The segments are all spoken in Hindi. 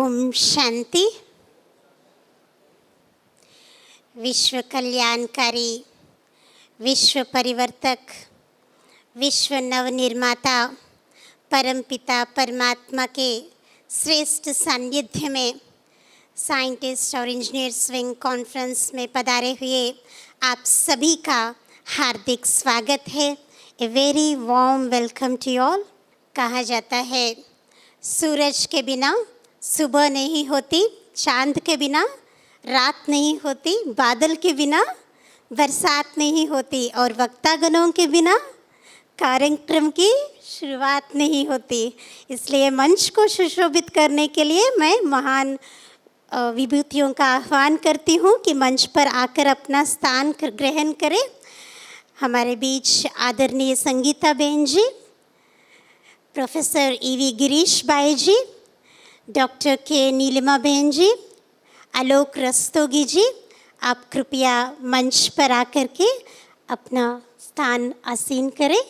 ओम शांति। विश्व कल्याणकारी, विश्व परिवर्तक, विश्व नवनिर्माता परमपिता परमात्मा के श्रेष्ठ सानिध्य में साइंटिस्ट और इंजीनियर्स विंग कॉन्फ्रेंस में पधारे हुए आप सभी का हार्दिक स्वागत है। A very warm welcome to all. कहा जाता है सूरज के बिना सुबह नहीं होती, चांद के बिना रात नहीं होती, बादल के बिना बरसात नहीं होती और वक्तागणों के बिना कार्यक्रम की शुरुआत नहीं होती। इसलिए मंच को सुशोभित करने के लिए मैं महान विभूतियों का आह्वान करती हूँ कि मंच पर आकर अपना स्थान ग्रहण करें। हमारे बीच आदरणीय संगीता बहन जी, प्रोफेसर ईवी गिरीश भाई जी, डॉक्टर के नीलिमा बहन जी, आलोक रस्तोगी जी, आप कृपया मंच पर आकर के अपना स्थान आसीन करें।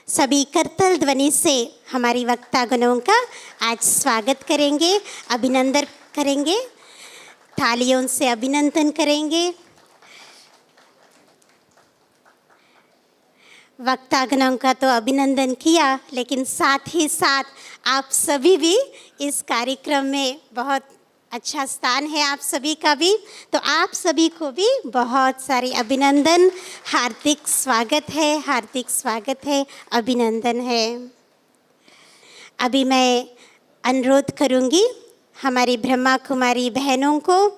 सभी करतल ध्वनि से हमारी वक्तागणों का आज स्वागत करेंगे, अभिनंदन करेंगे, तालियों से अभिनंदन करेंगे। वक्तागणों का तो अभिनंदन किया, लेकिन साथ ही साथ आप सभी भी इस कार्यक्रम में बहुत अच्छा स्थान है आप सभी का भी, तो आप सभी को भी बहुत सारी अभिनंदन, हार्दिक स्वागत है, हार्दिक स्वागत है, अभिनंदन है। अभी मैं अनुरोध करूंगी हमारी ब्रह्मा कुमारी बहनों को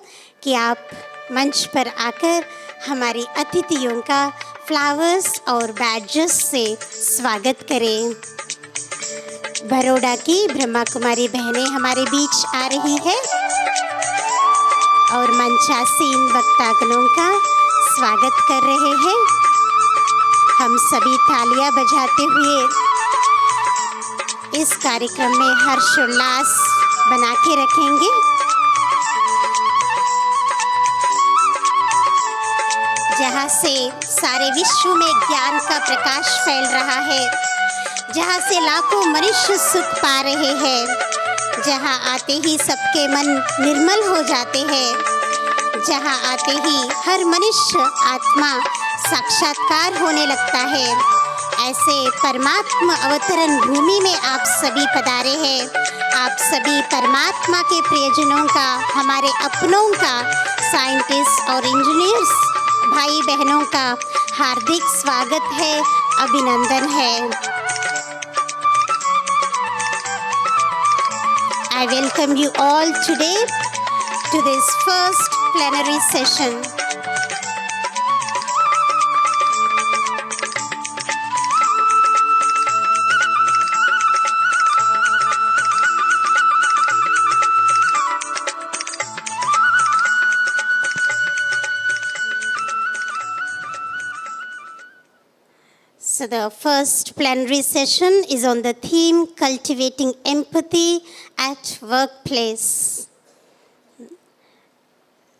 कि आप मंच पर आकर हमारी अतिथियों का फ्लावर्स और बैडजेस से स्वागत करें। बड़ौदा की ब्रह्मा कुमारी बहनें हमारे बीच आ रही है और मंचासीन वक्तागणों का स्वागत कर रहे हैं। हम सभी तालियां बजाते हुए इस कार्यक्रम में हर्षोल्लास बना के रखेंगे। जहाँ से सारे विश्व में ज्ञान का प्रकाश फैल रहा है, जहाँ से लाखों मनुष्य सुख पा रहे हैं, जहाँ आते ही सबके मन निर्मल हो जाते हैं, जहाँ आते ही हर मनुष्य आत्मा साक्षात्कार होने लगता है, ऐसे परमात्मा अवतरण भूमि में आप सभी पधारे हैं। आप सभी परमात्मा के प्रियजनों का, हमारे अपनों का, साइंटिस्ट और इंजीनियर्स भाई बहनों का हार्दिक स्वागत है, अभिनंदन है। I welcome you all today to this first plenary session. So the first plenary session is on the theme cultivating empathy at workplace.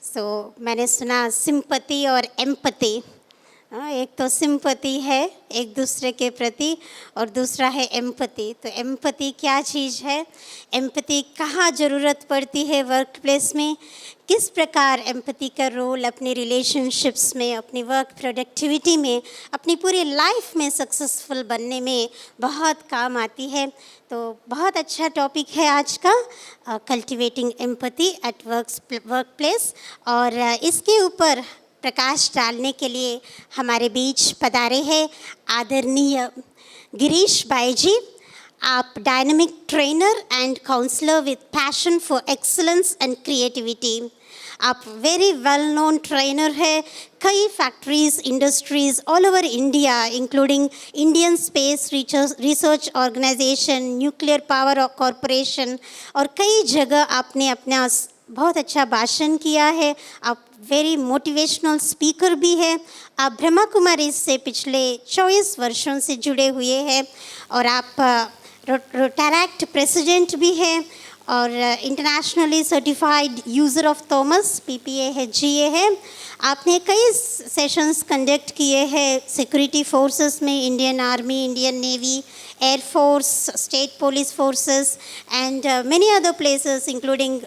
So मैंने सुना सिंपैथी और एम्पैथी। एक तो सिंपैथी है एक दूसरे के प्रति और दूसरा है एम्पैथी। तो एम्पैथी क्या चीज़ है, एम्पैथी कहाँ ज़रूरत पड़ती है वर्क प्लेस में, किस प्रकार एम्पैथी का रोल अपने रिलेशनशिप्स में, अपनी वर्क प्रोडक्टिविटी में, अपनी पूरी लाइफ में सक्सेसफुल बनने में बहुत काम आती है। तो बहुत अच्छा टॉपिक है आज का, cultivating empathy at work place. और इसके ऊपर प्रकाश डालने के लिए हमारे बीच पधारे हैं आदरणीय गिरीश भाई जी। आप dynamic trainer and counsellor with passion for excellence and creativity. आप वेरी वेल नोन ट्रेनर है। कई factories, industries all over India including Indian Space Research Organisation, nuclear power corporation और कई जगह आपने अपना बहुत अच्छा भाषण किया है। आप वेरी मोटिवेशनल स्पीकर भी है। आप ब्रह्मा कुमारी से पिछले 24 वर्षों से जुड़े हुए हैं और आप रोटरैक्ट प्रेसिडेंट भी है और internationally certified user of Thomas PPA है, GA है। आपने कई सेशंस कंडक्ट किए हैं सिक्योरिटी फोर्सेस में, Indian army, Indian navy, Air Force, state police forces, and many other places, including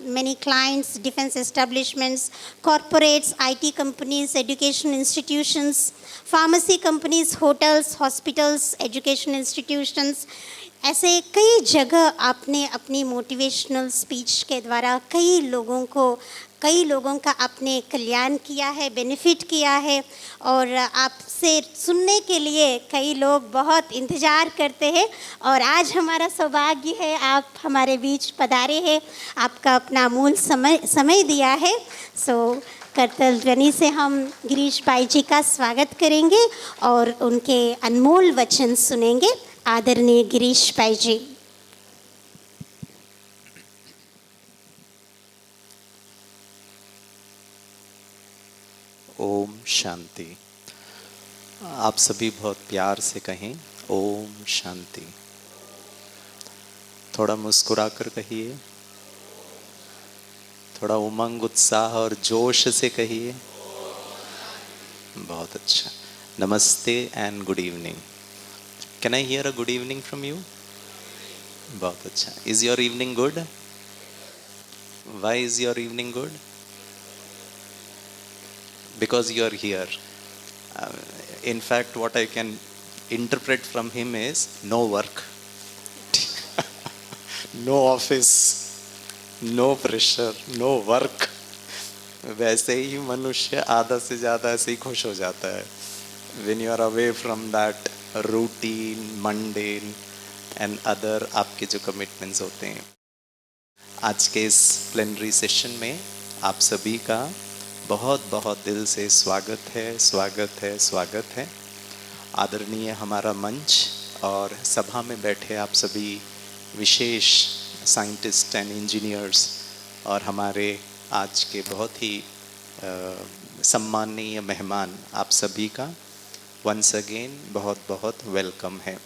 many clients, defense establishments, corporates, IT companies, education institutions, pharmacy companies, hotels, hospitals, education institutions. ऐसे कई जगह आपने अपनी मोटिवेशनल स्पीच के द्वारा कई लोगों का आपने कल्याण किया है, बेनिफिट किया है, और आपसे सुनने के लिए कई लोग बहुत इंतज़ार करते हैं। और आज हमारा सौभाग्य है आप हमारे बीच पधारे हैं, आपका अपना अमूल्य समय दिया है। करतल ध्वनि से हम गिरीश भाई जी का स्वागत करेंगे और उनके अनमोल वचन सुनेंगे। आदरणीय गिरीश भाई जी। ओम शांति। आप सभी बहुत प्यार से कहें ओम शांति। थोड़ा मुस्कुरा कर कहिए, थोड़ा उमंग, उत्साह और जोश से कहिए। बहुत अच्छा। नमस्ते and good evening. Can I hear a good evening from you? बहुत अच्छा। Is your evening good? Why is your evening good? Because you are here. In fact, what I can interpret from him is no work, no office, no pressure, no work. वैसे ही मनुष्य आधा से ज़्यादा ऐसे ही खुश हो जाता है when you are away from that routine, mundane and other आपके जो commitments होते हैं। आज के इस plenary session में आप सभी का बहुत बहुत दिल से स्वागत है, स्वागत है, स्वागत है। आदरणीय हमारा मंच और सभा में बैठे आप सभी विशेष साइंटिस्ट एंड इंजीनियर्स और हमारे आज के बहुत ही सम्माननीय मेहमान, आप सभी का वंस अगेन बहुत बहुत वेलकम है।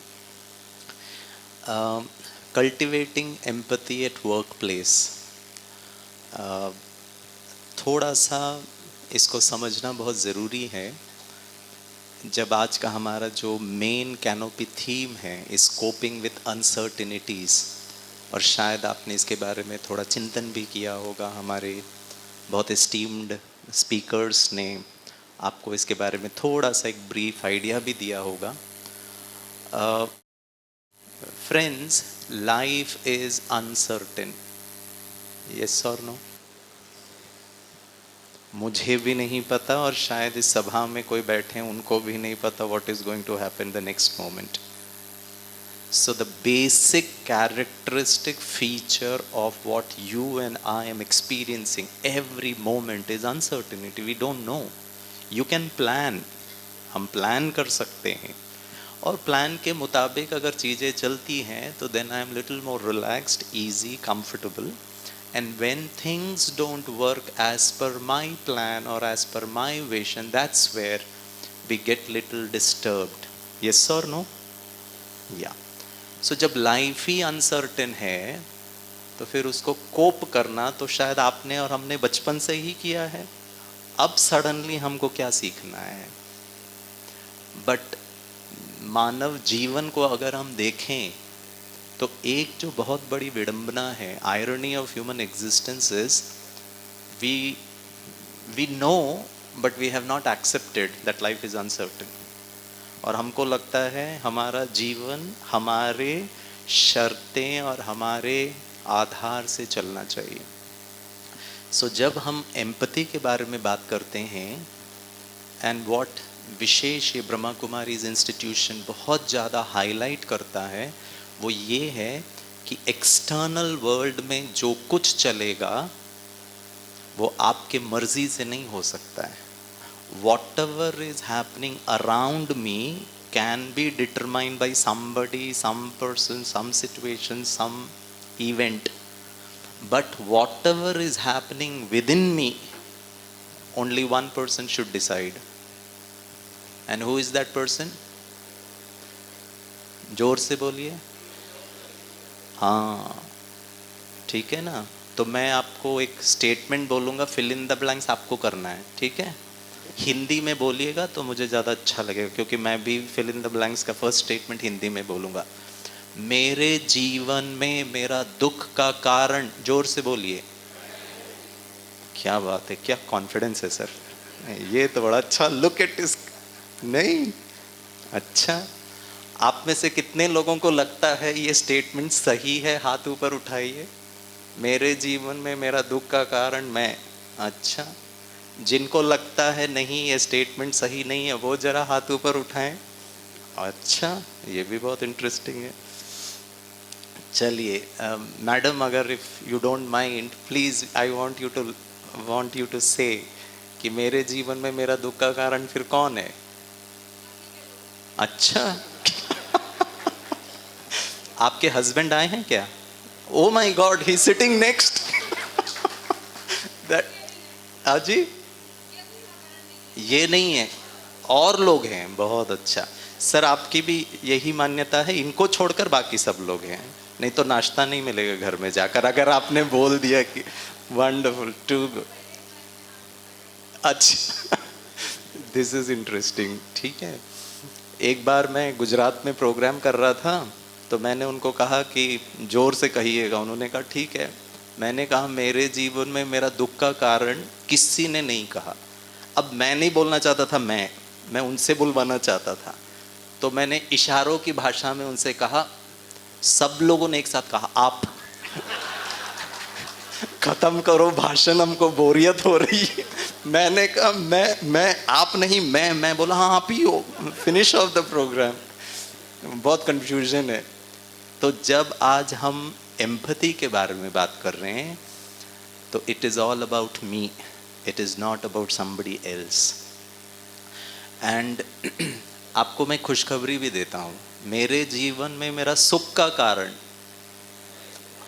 Cultivating empathy at work place, थोड़ा सा इसको समझना बहुत ज़रूरी है। जब आज का हमारा जो मेन कैनोपी थीम है इस कोपिंग विथ अनसर्टिनिटीज़, और शायद आपने इसके बारे में थोड़ा चिंतन भी किया होगा, हमारे बहुत एस्टीम्ड स्पीकर्स ने आपको इसके बारे में थोड़ा सा एक ब्रीफ आइडिया भी दिया होगा। Friends, life is uncertain, yes और नो? मुझे भी नहीं पता और शायद इस सभा में कोई बैठे हैं उनको भी नहीं पता what is going to happen the next moment. So the basic characteristic feature of what you and I am experiencing every moment is uncertainty. We don't know. You can plan. हम प्लान कर सकते हैं और प्लान के मुताबिक अगर चीज़ें चलती हैं तो then I am little more relaxed, easy, comfortable. And when things don't work as per my plan or as per my vision, that's where we get little disturbed. Yes or no? Yeah. So जब लाइफ ही अनसर्टेन है तो फिर उसको कोप करना तो शायद आपने और हमने बचपन से ही किया है। अब सडनली हमको क्या सीखना है? बट मानव जीवन को अगर हम देखें तो एक जो बहुत बड़ी विडंबना है, irony of human existence is we know but we have not accepted that life is uncertain. और हमको लगता है हमारा जीवन हमारे शर्तें और हमारे आधार से चलना चाहिए। सो जब हम एम्पैथी के बारे में बात करते हैं एंड व्हाट विशेष ये ब्रह्मा कुमारीज इंस्टीट्यूशन बहुत ज़्यादा हाईलाइट करता है वो ये है कि एक्सटर्नल वर्ल्ड में जो कुछ चलेगा वो आपके मर्जी से नहीं हो सकता है। Whatever is happening around me can be determined by somebody, some person, some situation, some event. But whatever is happening within me, only one person should decide. And who is that person? जोर से बोलिए। हाँ, ठीक है ना? तो मैं आपको एक स्टेटमेंट बोलूँगा, फिल इन द ब्लैंक्स आपको करना है, ठीक है? हिंदी में बोलिएगा तो मुझे ज़्यादा अच्छा लगेगा, क्योंकि मैं भी फिल इन द ब्लैंक्स का फर्स्ट स्टेटमेंट हिंदी में बोलूँगा। मेरे जीवन में मेरा दुख का कारण, जोर से बोलिए। क्या बात है, क्या कॉन्फिडेंस है सर, ये तो बड़ा अच्छा। लुक एट इस, नहीं अच्छा, आप में से कितने लोगों को लगता है ये स्टेटमेंट सही है? हाथ ऊपर उठाइए। मेरे जीवन में मेरा दुख का कारण मैं। अच्छा, जिनको लगता है नहीं ये स्टेटमेंट सही नहीं है वो जरा हाथ ऊपर उठाएं। अच्छा, ये भी बहुत इंटरेस्टिंग है। चलिए मैडम, अगर if you don't mind please, I want you to say कि मेरे जीवन में मेरा दुख का कारण फिर कौन है? अच्छा आपके हस्बैंड आए हैं क्या? Oh my God, he sitting next. That, जी ये नहीं है, और लोग हैं। बहुत अच्छा सर, आपकी भी यही मान्यता है? इनको छोड़कर बाकी सब लोग हैं, नहीं तो नाश्ता नहीं मिलेगा घर में जाकर अगर आपने बोल दिया कि वंडरफुल, टू गुड। अच्छा दिस इज इंटरेस्टिंग। ठीक है, एक बार मैं गुजरात में प्रोग्राम कर रहा था तो मैंने उनको कहा कि जोर से कहिएगा। उन्होंने कहा ठीक है। मैंने कहा मेरे जीवन में मेरा दुख का कारण किसी ने नहीं कहा। अब मैं नहीं बोलना चाहता था, मैं उनसे बुलवाना चाहता था, तो मैंने इशारों की भाषा में उनसे कहा। सब लोगों ने एक साथ कहा आप। खत्म करो भाषण, हमको बोरियत हो रही है। मैंने कहा मैं आप नहीं, मैं बोला हाँ आप ही हो, फिनिश ऑफ द प्रोग्राम। बहुत कंफ्यूजन है। तो जब आज हम एम्पैथी के बारे में बात कर रहे हैं तो it is all about me, it is not about somebody else. And आपको मैं खुशखबरी भी देता हूँ, मेरे जीवन में मेरा सुख का कारण,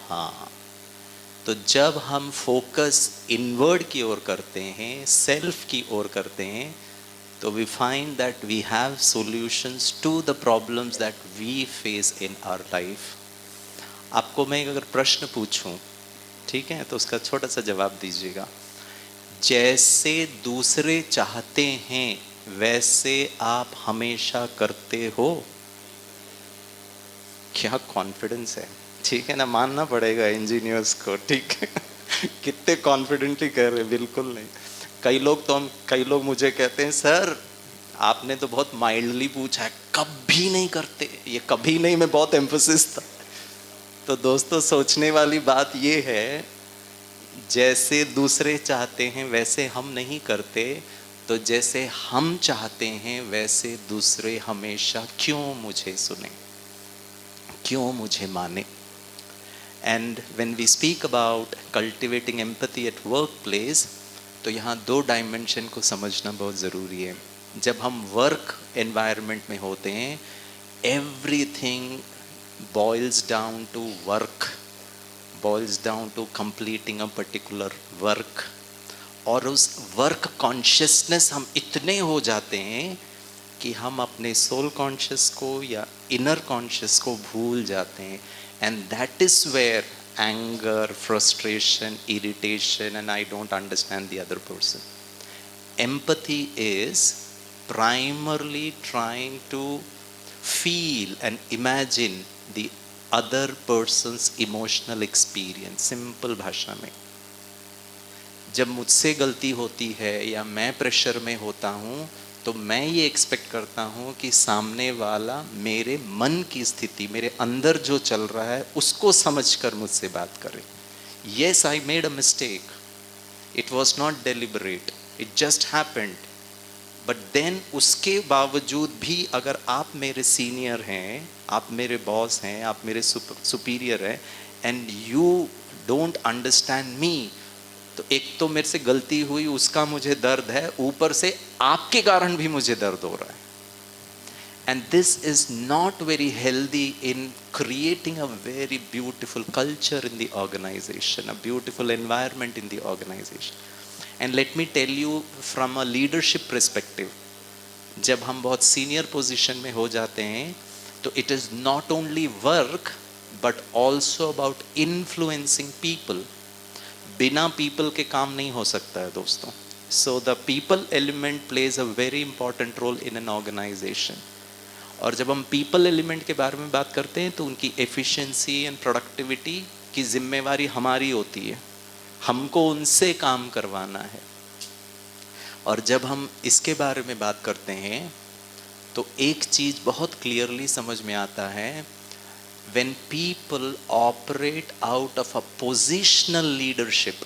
हाँ, तो जब हम फोकस इनवर्ड की ओर करते हैं, सेल्फ की ओर करते हैं, तो we find that we have solutions to the problems that we face in our life. आपको मैं अगर प्रश्न पूछूं, ठीक है, तो उसका छोटा सा जवाब दीजिएगा। जैसे दूसरे चाहते हैं वैसे आप हमेशा करते हो? क्या कॉन्फिडेंस है, ठीक है ना, मानना पड़ेगा इंजीनियर्स को, ठीक है। कितने कॉन्फिडेंटली कह रहे हैं, बिल्कुल नहीं। कई लोग मुझे कहते हैं सर आपने तो बहुत माइल्डली पूछा है, कभी नहीं करते। ये कभी नहीं में बहुत एम्फोसिस था। तो दोस्तों सोचने वाली बात ये है, जैसे दूसरे चाहते हैं वैसे हम नहीं करते, तो जैसे हम चाहते हैं वैसे दूसरे हमेशा क्यों मुझे सुने, क्यों मुझे माने। And when we speak about cultivating empathy at workplace, तो यहाँ दो डायमेंशन को समझना बहुत ज़रूरी है। जब हम वर्क एनवायरनमेंट में होते हैं, everything boils down to work, boils down to completing a particular work। और उस वर्क कॉन्शियसनेस हम इतने हो जाते हैं कि हम अपने सोल कॉन्शियस को या इनर कॉन्शियस को भूल जाते हैं। And that is where anger, frustration, irritation and I don't understand the other person. Empathy is primarily trying to feel and imagine the other person's emotional experience। Simple भाषा में, जब मुझसे गलती होती है या मैं प्रेशर में होता हूँ, तो मैं ये एक्सपेक्ट करता हूँ कि सामने वाला मेरे मन की स्थिति, मेरे अंदर जो चल रहा है उसको समझकर मुझसे बात करे। Yes, I made a mistake. It was not deliberate. It just happened. But then उसके बावजूद भी अगर आप मेरे सीनियर हैं, आप मेरे बॉस हैं, आप मेरे सुपीरियर हैं, and you don't understand me, तो एक तो मेरे से गलती हुई उसका मुझे दर्द है, ऊपर से आपके कारण भी मुझे दर्द हो रहा है। And this is not very healthy in creating a very beautiful culture in the organisation, a beautiful environment in the organisation. And let me tell you from a leadership perspective, जब हम बहुत सीनियर पोजीशन में हो जाते हैं तो it is not only work but also about influencing people. बिना पीपल के काम नहीं हो सकता है दोस्तों। So the people element plays a very important role in an organization. और जब हम people element के बारे में बात करते हैं तो उनकी efficiency and productivity की जिम्मेवारी हमारी होती है, हमको उनसे काम करवाना है. और जब हम इसके बारे में बात करते हैं तो एक चीज बहुत क्लियरली समझ में आता है. When people operate out of a positional leadership,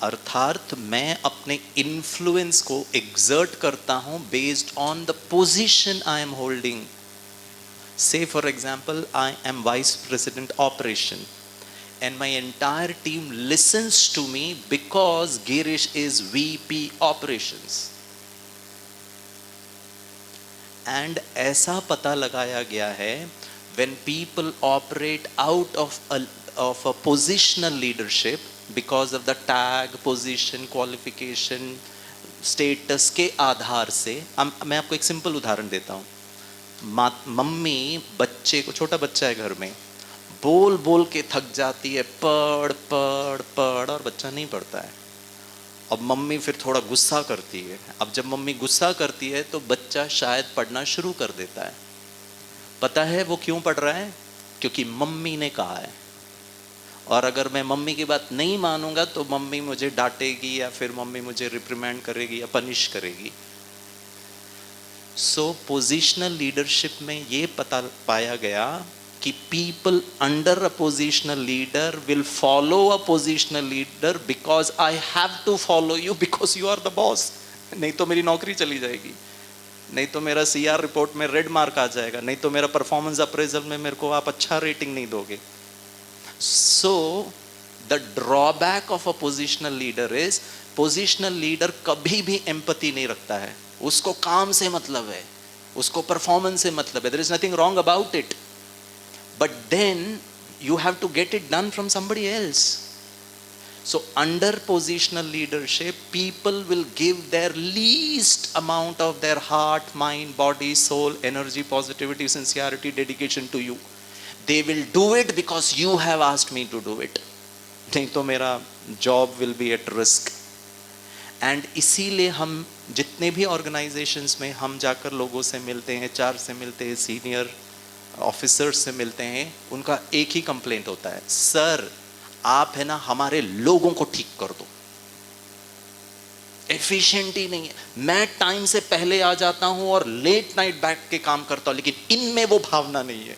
अर्थात मैं अपने इन्फ्लुएंस को एग्जर्ट करता हूं based on the position I am holding. Say for example I am vice president operation and my entire team listens to me because Girish is VP operations. And ऐसा पता लगाया गया है when people operate out of a positional leadership because of the tag, position, qualification, status के आधार से. मैं आपको एक सिंपल उदाहरण देता हूँ. मम्मी बच्चे को, छोटा बच्चा है घर में, बोल बोल के थक जाती है, पढ़ पढ़ पढ़, और बच्चा नहीं पढ़ता है. अब मम्मी फिर थोड़ा गुस्सा करती है. अब जब मम्मी गुस्सा करती है तो बच्चा शायद पढ़ना शुरू कर देता है. पता है वो क्यों पढ़ रहा है? क्योंकि मम्मी ने कहा है. और अगर मैं मम्मी की बात नहीं मानूंगा तो मम्मी मुझे डांटेगी या फिर मम्मी मुझे रिप्रिमेंड करेगी या पनिश करेगी. सो पोजिशनल लीडरशिप में ये पता पाया गया कि people under a positional leader will follow a positional leader because I have to follow you because you are the boss. नहीं तो मेरी नौकरी चली जाएगी, नहीं तो मेरा CR रिपोर्ट में रेड मार्क आ जाएगा, नहीं तो मेरा परफॉर्मेंस अप्रेजल में मेरे को आप अच्छा रेटिंग नहीं दोगे. So the drawback of a positional leader is positional leader कभी भी empathy नहीं रखता है. उसको काम से मतलब है, उसको परफॉर्मेंस से मतलब है. There is nothing wrong about it. But then you have to get it done from somebody else. So under positional leadership, people will give their least amount of their heart, mind, body, soul, energy, positivity, sincerity, dedication to you. They will do it because you have asked me to do it. नहीं तो मेरा job will be at risk. And इसीलिए हम जितने भी organizations में हम जाकर लोगों से मिलते हैं, HR से मिलते हैं, senior ऑफिसर्स से मिलते हैं, उनका एक ही कंप्लेंट होता है, सर आप है ना हमारे लोगों को ठीक कर दो, एफिशिएंट ही नहीं है. मैं टाइम से पहले आ जाता हूं और लेट नाइट बैठ के काम करता हूं, लेकिन इनमें वो भावना नहीं है,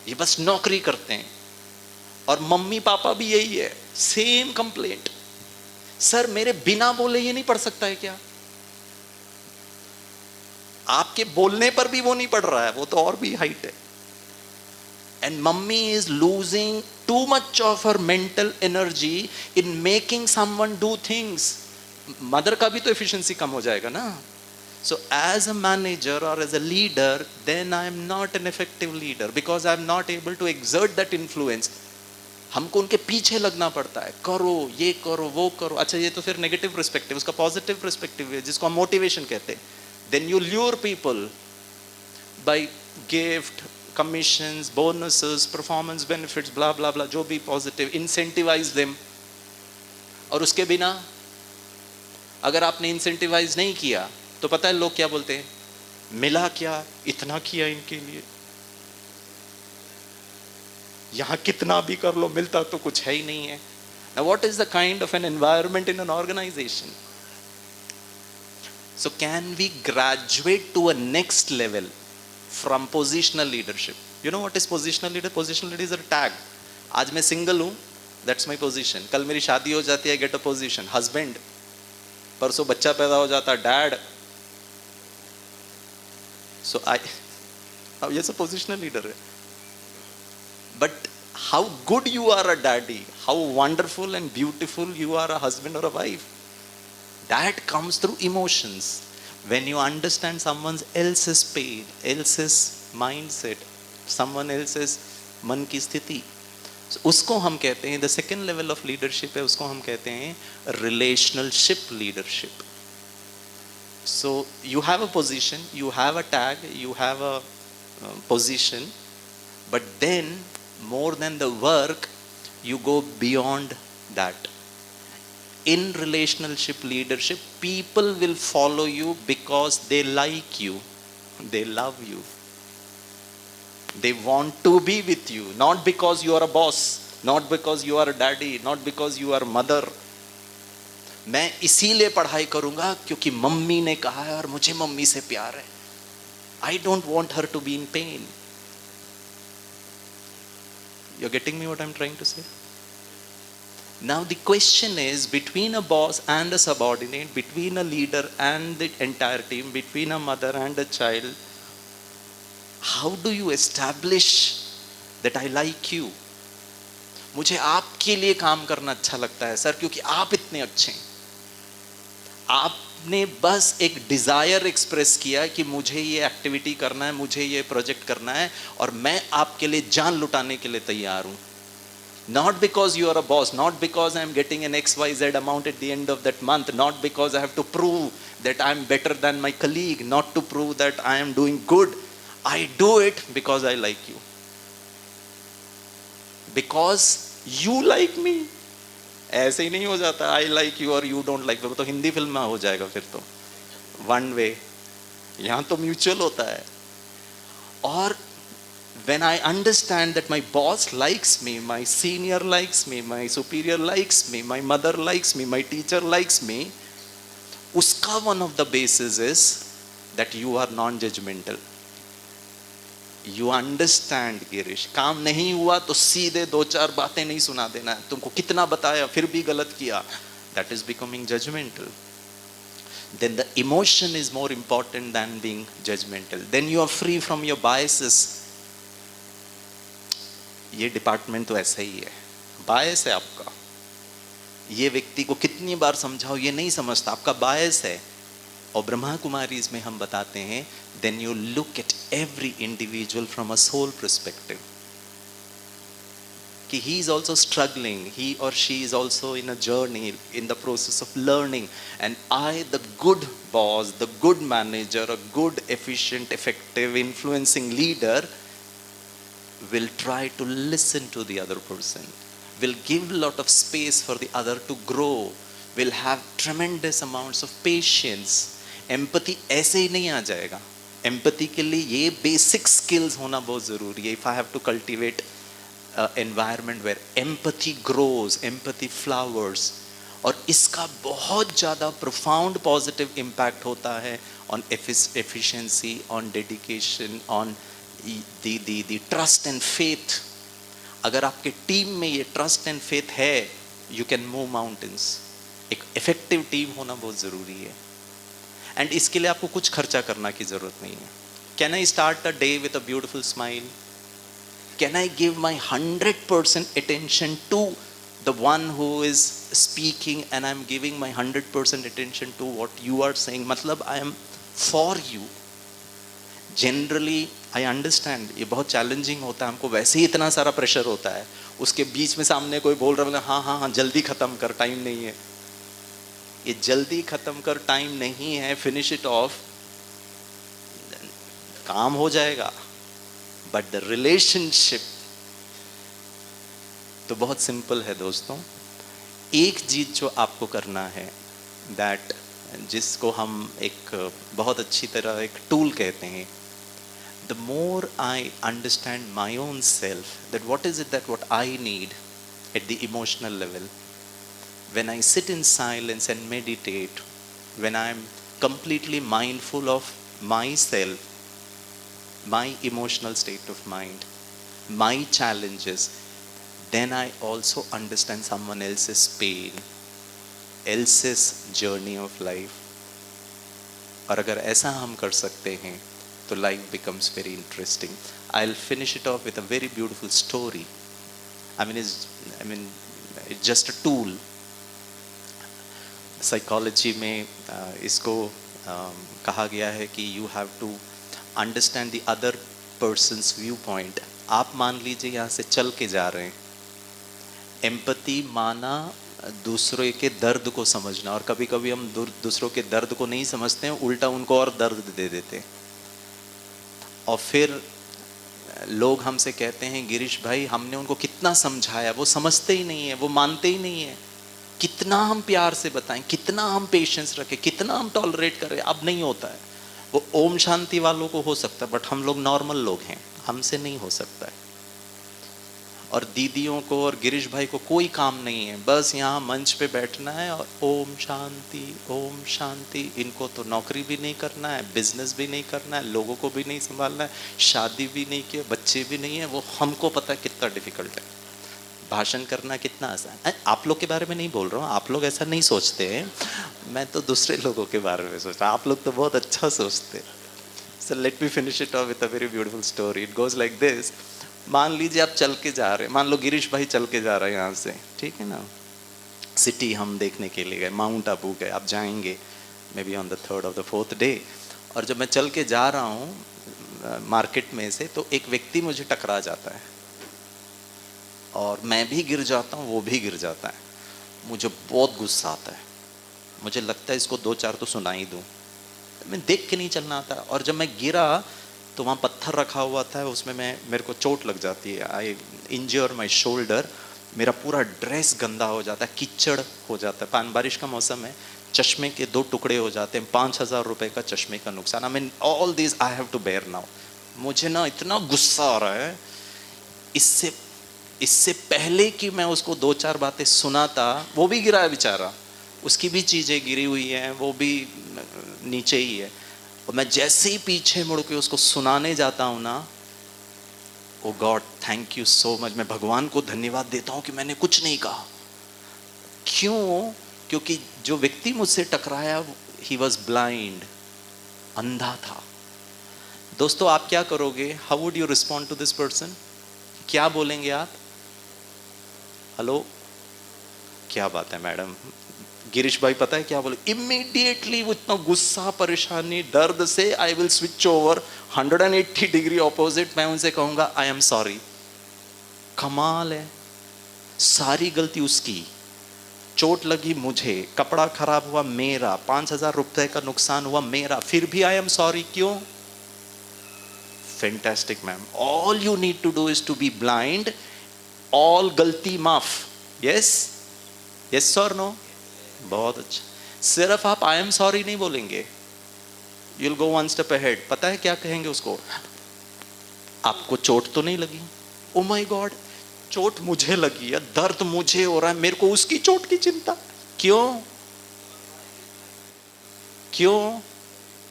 ये बस नौकरी करते हैं. और मम्मी पापा भी यही है, सेम कंप्लेंट, सर मेरे बिना बोले ये नहीं पढ़ सकता है क्या? आपके बोलने पर भी वो नहीं पढ़ रहा है, वो तो और भी हाइट है. And mummy is losing too much of her mental energy in making someone do things. Mother का भी तो efficiency कम हो जाएगा ना. So as a manager or as a leader, then I am not an effective leader because I am not able to exert that influence. हमको उनके पीछे लगना पड़ता है, करो ये करो वो करो. अच्छा ये तो फिर नेगेटिव पर्सपेक्टिव, उसका पॉजिटिव पर्सपेक्टिव है जिसको हम मोटिवेशन कहते हैं. Then you lure people by gift, commissions, bonuses, performance benefits, blah blah blah, जो भी positive, incentivize them. और उसके बिना अगर आपने incentivize नहीं किया तो पता है लोग क्या बोलते हैं, मिला क्या, इतना किया इनके लिए, यहाँ कितना भी कर लो मिलता तो कुछ है ही नहीं है. Now what is the kind of an environment in an organization? So can we graduate to a next level from positional leadership? You know what is positional leader? Positional leader is a tag. आज मैं single हूँ, that's my position. कल मेरी शादी हो जाती है, get a position, husband. परसों बच्चा पैदा हो जाता है, dad. So अब ये सब positional leader है. But how good you are a daddy, how wonderful and beautiful you are a husband or a wife, that comes through emotions. When you understand someone else's pain, else's mindset, someone else's मन की स्थिति, उसको हम कहते हैं, the second level of leadership है, उसको हम कहते हैं relationship leadership. So you have a position, you have a tag, you have a position, but then more than the work, you go beyond that. In relationship leadership, people will follow you because they like you, they love you, they want to be with you, not because you are a boss, not because you are a daddy, not because you are mother. मैं इसीलिए पढ़ाई करूंगा क्योंकि मम्मी ने कहा है और मुझे मम्मी से प्यार है. I don't want her to be in pain. You're getting me what I'm trying to say? Now the question is, between a boss and a subordinate, between a leader and the entire team, between a mother and a child, how do you establish that I like you? मुझे आपके लिए काम करना अच्छा लगता है सर, क्योंकि आप इतने अच्छे हैं. आपने बस एक डिजायर एक्सप्रेस किया कि मुझे ये एक्टिविटी करना है, मुझे ये प्रोजेक्ट करना है, और मैं आपके लिए जान लुटाने के लिए तैयार हूं. Not because you are a boss, not because I am getting an XYZ amount at the end of that month, not because I have to prove that I am better than my colleague, not to prove that I am doing good. I do it because I like you. Because you like me. ऐसे ही नहीं हो जाता I like you और you don't like me. तो हिंदी फिल्म में हो जाएगा फिर तो one way. यहाँ तो म्यूचुअल होता है. और when I understand that my boss likes me, my senior likes me, my superior likes me, my mother likes me, my teacher likes me, uska one of the bases is that you are non-judgmental. You understand, Girish. काम नहीं हुआ तो सीधे दो चार बातें नहीं सुना देना है. तुमको कितना बताया फिर भी गलत किया. That is becoming judgmental. Then the emotion is more important than being judgmental. Then you are free from your biases. ये डिपार्टमेंट तो ऐसा ही है, बायस है आपका. ये व्यक्ति को कितनी बार समझाओ ये नहीं समझता, आपका बायस है. और ब्रह्मा कुमारी इसमें हम बताते हैं, then you look at every individual from a soul perspective, कि he is also struggling, he और she is also in a journey, in the process of learning. And I, the good boss, the good manager, a good efficient effective influencing leader will try to listen to the other person, will give a lot of space for the other to grow, will have tremendous amounts of patience. Empathy ऐसे ही नहीं आ जाएगा. Empathy के लिए ये basic skills होना बहुत ज़रूरी है. If I have to cultivate an environment where empathy grows, empathy flowers, और इसका बहुत ज़्यादा profound positive impact होता है on efficiency, on dedication, on the trust and faith. अगर आपके टीम में ये trust and faith है, you can move mountains. एक effective टीम होना बहुत ज़रूरी है. and इसके लिए आपको कुछ खर्चा करना की ज़रूरत नहीं है. Can I start a day with a beautiful smile? Can I give my 100% attention to the one who is speaking, and I'm giving my 100% attention to what you are saying? मतलब I am for you. Generally I understand ये बहुत चैलेंजिंग होता है, हमको वैसे ही इतना सारा प्रेशर होता है, उसके बीच में सामने कोई बोल रहा है हाँ हाँ हाँ जल्दी ख़त्म कर, टाइम नहीं है. ये जल्दी ख़त्म कर टाइम नहीं है, फिनिश इट ऑफ, काम हो जाएगा. बट द रिलेशनशिप तो बहुत सिंपल है दोस्तों. एक चीज जो आपको करना है, दैट जिसको हम एक बहुत अच्छी तरह एक टूल कहते हैं, the more I understand my own self, that what is it that what I need at the emotional level, when I sit in silence and meditate, when I am completely mindful of myself, my emotional state of mind, my challenges, then I also understand someone else's pain, else's journey of life. और अगर ऐसा हम कर सकते हैं तो life becomes very interesting. I'll finish it off with a very beautiful story. I mean it's just a tool. Psychology में इसको कहा गया है कि you have to understand the other person's viewpoint. आप मान लीजिए यहाँ से चल के जा रहे हैं. एम्पैथी माना दूसरों के दर्द को समझना, और कभी कभी हम दूसरों के दर्द को नहीं समझते हैं, उल्टा उनको और दर्द दे देते हैं. और फिर लोग हमसे कहते हैं गिरीश भाई हमने उनको कितना समझाया, वो समझते ही नहीं है, वो मानते ही नहीं है. कितना हम प्यार से बताएं, कितना हम पेशेंस रखें, कितना हम टॉलरेट करें, अब नहीं होता है। वो ओम शांति वालों को हो सकता है, बट हम लोग नॉर्मल लोग हैं, हमसे नहीं हो सकता है। और दीदियों को और गिरीश भाई को कोई काम नहीं है, बस यहाँ मंच पे बैठना है और ओम शांति ओम शांति। इनको तो नौकरी भी नहीं करना है, बिजनेस भी नहीं करना है, लोगों को भी नहीं संभालना है, शादी भी नहीं की, बच्चे भी नहीं है। वो हमको पता है कितना डिफिकल्ट है। भाषण करना कितना आसान है। आप लोग के बारे में नहीं बोल रहा हूँ, आप लोग ऐसा नहीं सोचते हैं, मैं तो दूसरे लोगों के बारे में सोचता हूँ। आप लोग तो बहुत अच्छा सोचते हैं। So let me finish it of with a very beautiful story. It goes like this. मान लीजिए आप चल के जा रहे हैं, मान लो गिरीश भाई चल के जा रहे हैं यहाँ से, ठीक है ना, सिटी हम देखने के लिए गए, माउंट आबू गए, आप जाएंगे may be on the 3rd और the 4th डे। और जब मैं चल के जा रहा हूँ मार्केट में से, तो एक व्यक्ति मुझे टकरा जाता है और मैं भी गिर जाता हूँ, वो भी गिर जाता है। मुझे बहुत गुस्सा आता है, मुझे लगता है इसको 2-4 तो सुना ही दूँ। मैं देख के नहीं चलना आता। और जब मैं गिरा तो वहाँ पत्थर रखा हुआ था, उसमें मेरे को चोट लग जाती है। आई इंजर माई शोल्डर। मेरा पूरा ड्रेस गंदा हो जाता है, कीचड़ हो जाता है, बारिश का मौसम है, चश्मे के 2 टुकड़े हो जाते हैं, 5,000 रुपये का चश्मे का नुकसान। I mean all this I have to bear now. मुझे ना इतना गुस्सा आ रहा है। इससे पहले कि मैं उसको 2-4 बातें सुनाता, वो भी गिरा है बेचारा, उसकी भी चीज़ें गिरी हुई हैं, वो भी नीचे ही है। और मैं जैसे ही पीछे मुड़ के उसको सुनाने जाता हूँ ना, oh God thank you so much, मैं भगवान को धन्यवाद देता हूँ कि मैंने कुछ नहीं कहा। क्यों? क्योंकि जो व्यक्ति मुझसे टकराया ही वॉज ब्लाइंड, अंधा था। दोस्तों आप क्या करोगे? How would you respond to this person? क्या बोलेंगे आप? हेलो, क्या बात है मैडम? गिरीश भाई पता है क्या बोले? इमीडिएटली वो इतना गुस्सा, परेशानी, दर्द से I will switch over 180 degree opposite. मैं उनसे कहूंगा आई एम सॉरी। कमाल है, सारी गलती उसकी, चोट लगी मुझे, कपड़ा खराब हुआ मेरा, 5,000 रुपए का नुकसान हुआ मेरा, फिर भी आई एम सॉरी। क्यों? Fantastic ma'am, all you need to do is to be blind, all गलती माफ। यस यस और नो? बहुत अच्छा। सिर्फ आप आई एम सॉरी नहीं बोलेंगे, you will go 1 step ahead. पता है क्या कहेंगे उसको? आपको चोट तो नहीं लगी? ओ माय गॉड, चोट मुझे लगी है, दर्द मुझे हो रहा है, मेरे को उसकी चोट की चिंता क्यों? क्यों?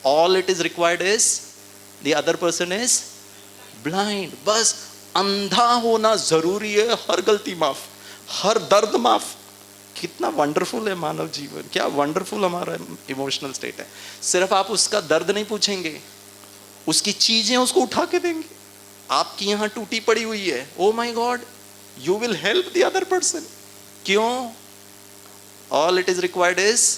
All it is required is the other person is blind. बस अंधा होना जरूरी है, हर गलती माफ, हर दर्द माफ। कितना वंडरफुल है मानव जीवन, क्या वंडरफुल हमारा इमोशनल स्टेट है। सिर्फ आप उसका दर्द नहीं पूछेंगे, उसकी चीजें उसको उठा के देंगे। आपकी यहां टूटी पड़ी हुई है, oh my God, you will help the other person. क्यों? All it is required is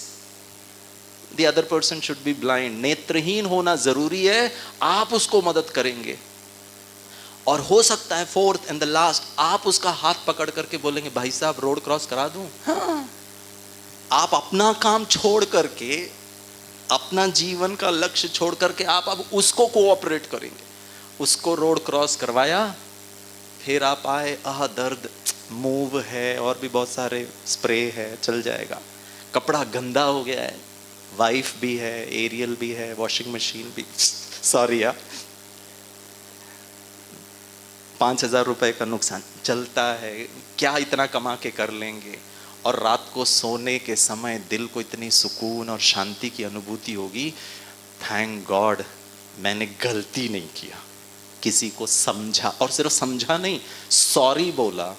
the other person should be blind. नेत्रहीन होना जरूरी है, आप उसको मदद करेंगे। और हो सकता है 4th एंड द लास्ट, आप उसका हाथ पकड़ करके बोलेंगे भाई साहब रोड क्रॉस करा दूं। हाँ, आप अपना काम छोड़ करके, अपना जीवन का लक्ष्य छोड़ करके आप अब उसको कोऑपरेट करेंगे। उसको रोड क्रॉस करवाया, फिर आप आए, आह दर्द, मूव है और भी बहुत सारे स्प्रे है, चल जाएगा। कपड़ा गंदा हो गया है, वाइफ भी है, एरियल भी है, वॉशिंग मशीन भी, सॉरी यार, 5,000 रुपए का नुकसान, चलता है, क्या इतना कमा के कर लेंगे। और रात को सोने के समय दिल को इतनी सुकून और शांति की अनुभूति होगी, थैंक गॉड मैंने गलती नहीं किया, किसी को समझा, और सिर्फ समझा नहीं, सॉरी बोला,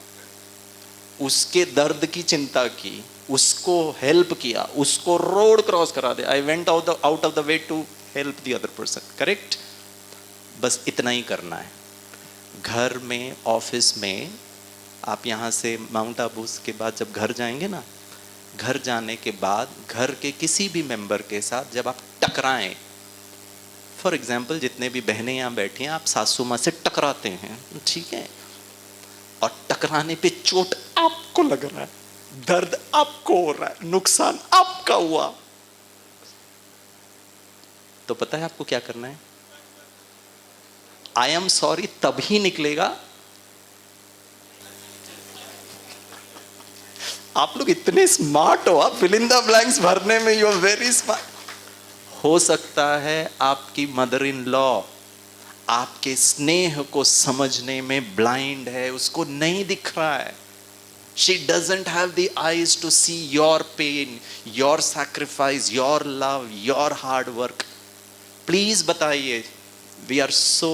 उसके दर्द की चिंता की, उसको हेल्प किया, उसको रोड क्रॉस करा दे। I went out of the way to help the other person. Correct? बस इतना ही करना है। घर में, ऑफिस में, आप यहाँ से माउंट आबू के बाद जब घर जाएंगे ना, घर जाने के बाद घर के किसी भी मेंबर के साथ जब आप टकराएं, फॉर एग्जाम्पल जितने भी बहनें यहाँ बैठी हैं, आप सासू माँ से टकराते हैं, ठीक है, और टकराने पे चोट आपको लग रहा है, दर्द आपको हो रहा है, नुकसान आपका हुआ, तो पता है आपको क्या करना है? आई एम सॉरी तभी निकलेगा आप लोग इतने स्मार्ट हो, आप फिल इन द ब्लैंक्स भरने में यू आर वेरी स्मार्ट। हो सकता है आपकी मदर इन लॉ आपके स्नेह को समझने में ब्लाइंड है, उसको नहीं दिख रहा है। She doesn't have the eyes to see your pain, your sacrifice, your love, your hard work. Please बताइए, we are so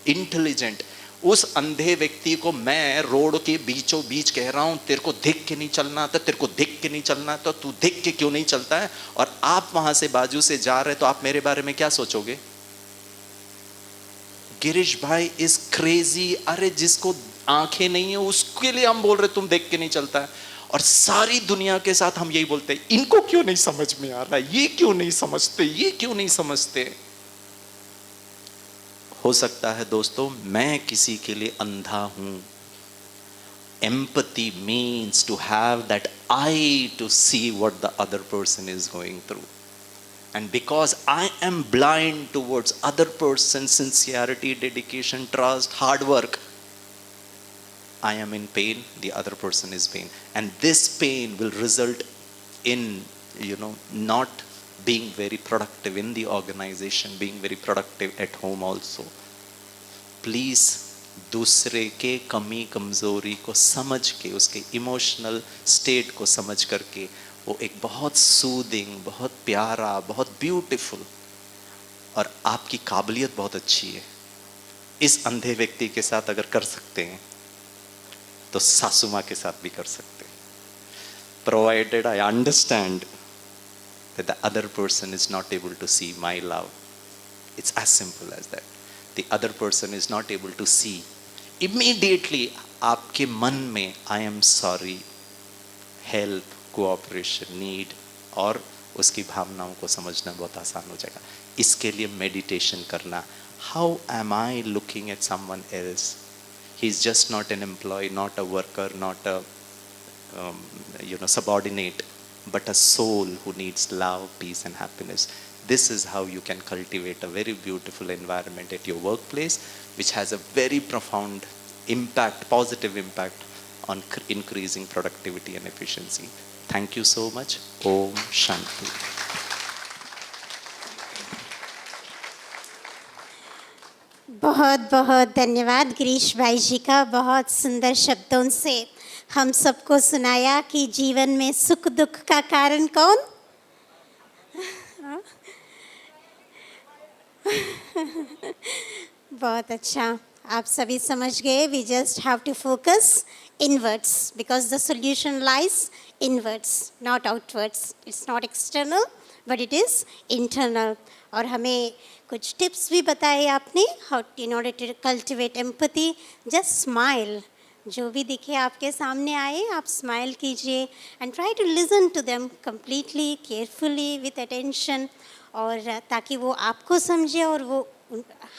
intelligent. उस अंधे व्यक्ति को मैं रोड के बीचों बीच कह रहा हूं, तेरे को देख के नहीं चलना था, तेरे को देख के नहीं चलना था, तू देख के क्यों नहीं चलता है? और आप वहां से बाजू से जा रहे, तो आप मेरे बारे में क्या सोचोगे? गिरीश भाई इज क्रेजी। अरे जिसको आंखें नहीं है उसके लिए हम बोल रहे तुम देख के नहीं चलता है, और सारी दुनिया के साथ हम यही बोलते हैं, इनको क्यों नहीं समझ में आ रहा, ये क्यों नहीं समझते, ये क्यों नहीं समझते। हो सकता है दोस्तों मैं किसी के लिए अंधा हूं। Empathy means to have that eye to see what the other person is going through. And because I am blind towards other person's sincerity, dedication, trust, hard work, I am in pain, the other person is pain. And this pain will result in, not being very productive in the organization, being very productive at home also. Please, दूसरे के कमी कमज़ोरी को समझ के, उसके इमोशनल स्टेट को समझ करके, वो एक बहुत सूदिंग, बहुत प्यारा, बहुत ब्यूटीफुल, और आपकी काबिलियत बहुत अच्छी है, इस अंधे व्यक्ति के साथ अगर कर सकते हैं तो सासू माँ के साथ भी कर सकते हैं, provided I understand that the other person is not able to see my love. It's as simple as that. The other person is not able to see. Immediately आपके मन में I am sorry, help, cooperation, need, और उसकी भावनाओं को समझना बहुत आसान हो जाएगा। इसके लिए मेडिटेशन करना। How am I looking at someone else? He is just not an employee, not a worker, not a subordinate, but a soul who needs love, peace and happiness. This is how you can cultivate a very beautiful environment at your workplace, which has a very profound impact, positive impact on increasing productivity and efficiency. Thank you so much. Om Shanti. बहुत बहुत धन्यवाद गिरीश भाई जी का। बहुत सुंदर शब्दों से हम सबको सुनाया कि जीवन में सुख दुख का कारण कौन। बहुत अच्छा, आप सभी समझ गए। We just have to focus inwards because the solution lies inwards, not outwards. It's not external but it is internal. और हमें कुछ टिप्स भी बताए आपने, how in order to cultivate empathy. Just smile, जो भी दिखे आपके सामने आए आप स्माइल कीजिए and try to listen to them completely, carefully, with attention, और ताकि वो आपको समझे और वो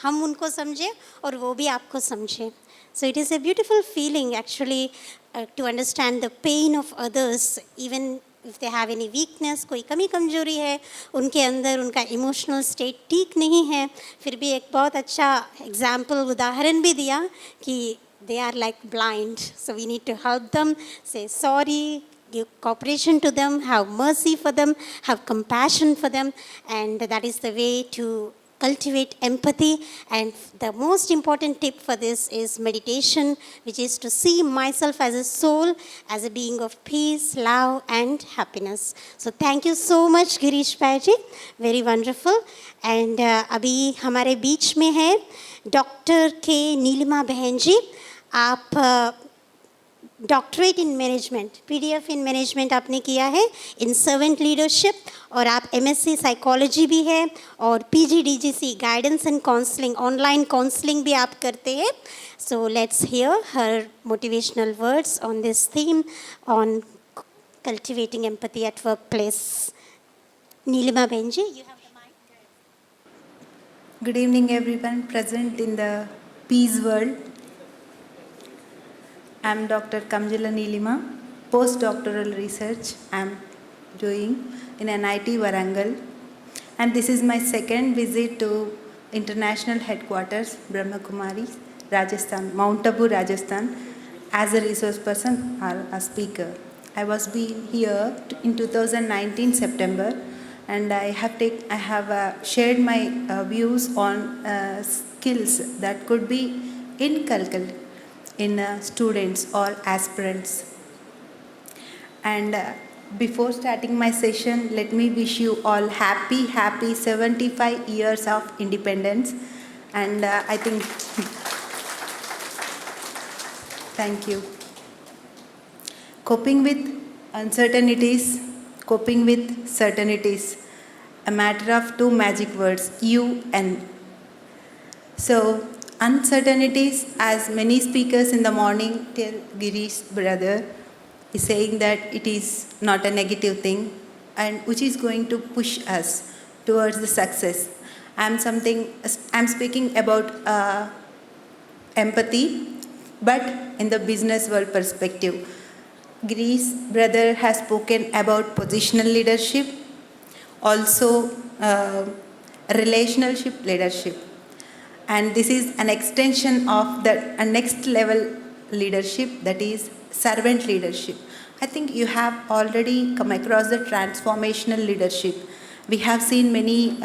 हम उनको समझे और वो भी आपको समझे। So it is a beautiful feeling actually to understand the pain of others, even if they have any weakness, कोई कमी कमजोरी है उनके अंदर, उनका इमोशनल स्टेट ठीक नहीं है, फिर भी एक बहुत अच्छा एग्जाम्पल, उदाहरण भी दिया कि they are like blind, so we need to help them, say sorry, give cooperation to them, have mercy for them, have compassion for them, and that is the way to cultivate empathy. And the most important tip for this is meditation, which is to see myself as a soul, as a being of peace, love and happiness. So thank you so much Girish Bhai ji, very wonderful. And अभी हमारे बीच में है डॉक्टर के नीलिमा बहन जी। आप doctorate in management, PDF in management आपने किया है, इन सर्वेंट लीडरशिप, और आप MSc साइकोलॉजी भी है, और PGDGC guidance and counselling, online counselling भी आप करते हैं। So let's hear her motivational words on this theme on cultivating empathy at workplace. Nilima बहन ji, you have the mic. Good evening everyone present in the Peace World. I am Dr. Kamjala Neelima, postdoctoral research I am doing in NIT Warangal, and this is my second visit to international headquarters Brahma Kumari, Rajasthan, Mount Abu, Rajasthan, as a resource person or a speaker. I was been here in 2019 September, and I have shared my views on skills that could be inculcated in students or aspirants. And before starting my session, let me wish you all happy 75 years of independence. And I think, thank you. Coping with uncertainties, coping with certainties, a matter of two magic words, UN. So, uncertainties, as many speakers in the morning tell Girish brother, is saying that it is not a negative thing and which is going to push us towards the success. I'm speaking about empathy, but in the business world perspective. Greece brother has spoken about positional leadership, also relationship leadership. And this is an extension of a next level leadership, that is servant leadership. I think you have already come across the transformational leadership. We have seen many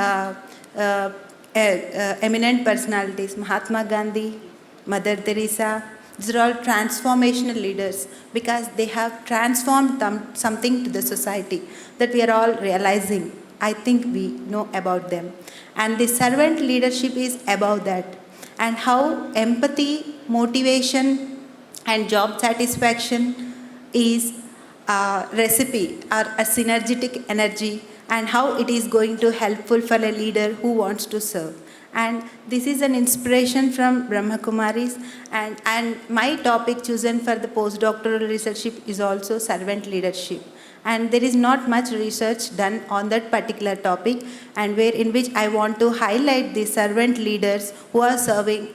eminent personalities, Mahatma Gandhi, Mother Teresa. These are all transformational leaders because they have transformed something to the society that we are all realizing. I think we know about them. And the servant leadership is about that. And how empathy, motivation, and job satisfaction is a recipe or a synergetic energy, and how it is going to helpful for a leader who wants to serve. And this is an inspiration from Brahma Kumaris, and my topic chosen for the postdoctoral research is also servant leadership. And there is not much research done on that particular topic, and in which I want to highlight the servant leaders who are serving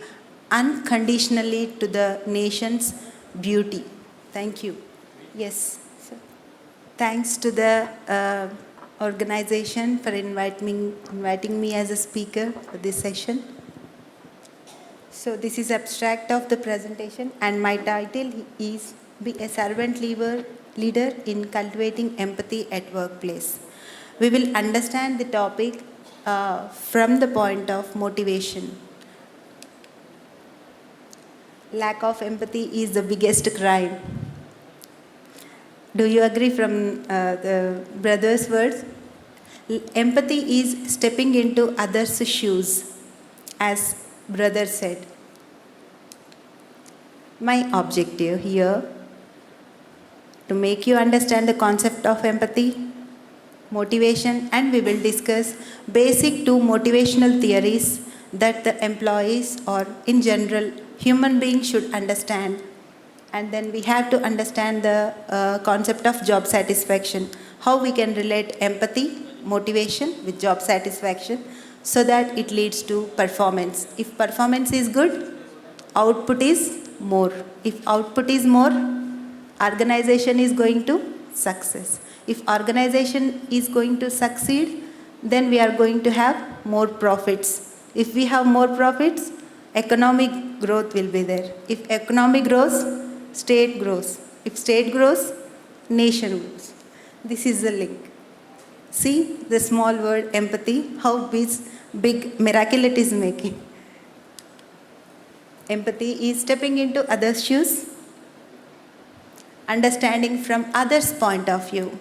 unconditionally to the nation's beauty. Thank you. Yes. Sir. Thanks to the organization for inviting me as a speaker for this session. So this is abstract of the presentation, and my title is Be a Servant Leader in Cultivating Empathy at Workplace. We will understand the topic from the point of motivation. Lack of empathy is the biggest crime. Do you agree from the brother's words? Empathy is stepping into others' shoes, as brother said. My objective here to make you understand the concept of empathy, motivation, and we will discuss basic two motivational theories that the employees or in general human beings should understand. And then we have to understand the concept of job satisfaction, how we can relate empathy, motivation with job satisfaction so that it leads to performance. If performance is good, output is more. If output is more, organization is going to success. If organization is going to succeed, then we are going to have more profits. If we have more profits, economic growth will be there. If economy grows, state grows. If state grows, nation grows. This is the link. See the small word empathy, how big miracle it is making. Empathy is stepping into others' shoes, understanding from others' point of view.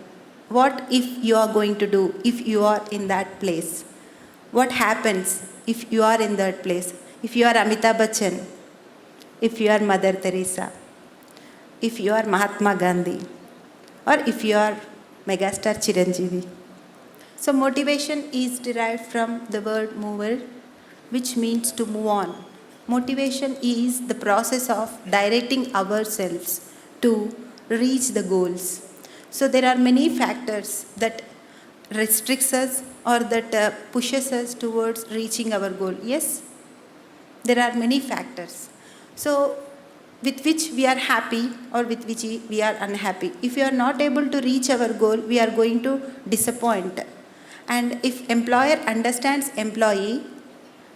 What if you are going to do if you are in that place? What happens if you are in that place? If you are Amitabh Bachchan, if you are Mother Teresa, if you are Mahatma Gandhi, or if you are megastar Chiranjeevi. So motivation is derived from the word mover, which means to move on. Motivation is the process of directing ourselves to reach the goals. So there are many factors that restricts us or that pushes us towards reaching our goal. Yes, there are many factors. So with which we are happy or with which we are unhappy. If we are not able to reach our goal, we are going to disappoint. And if employer understands employee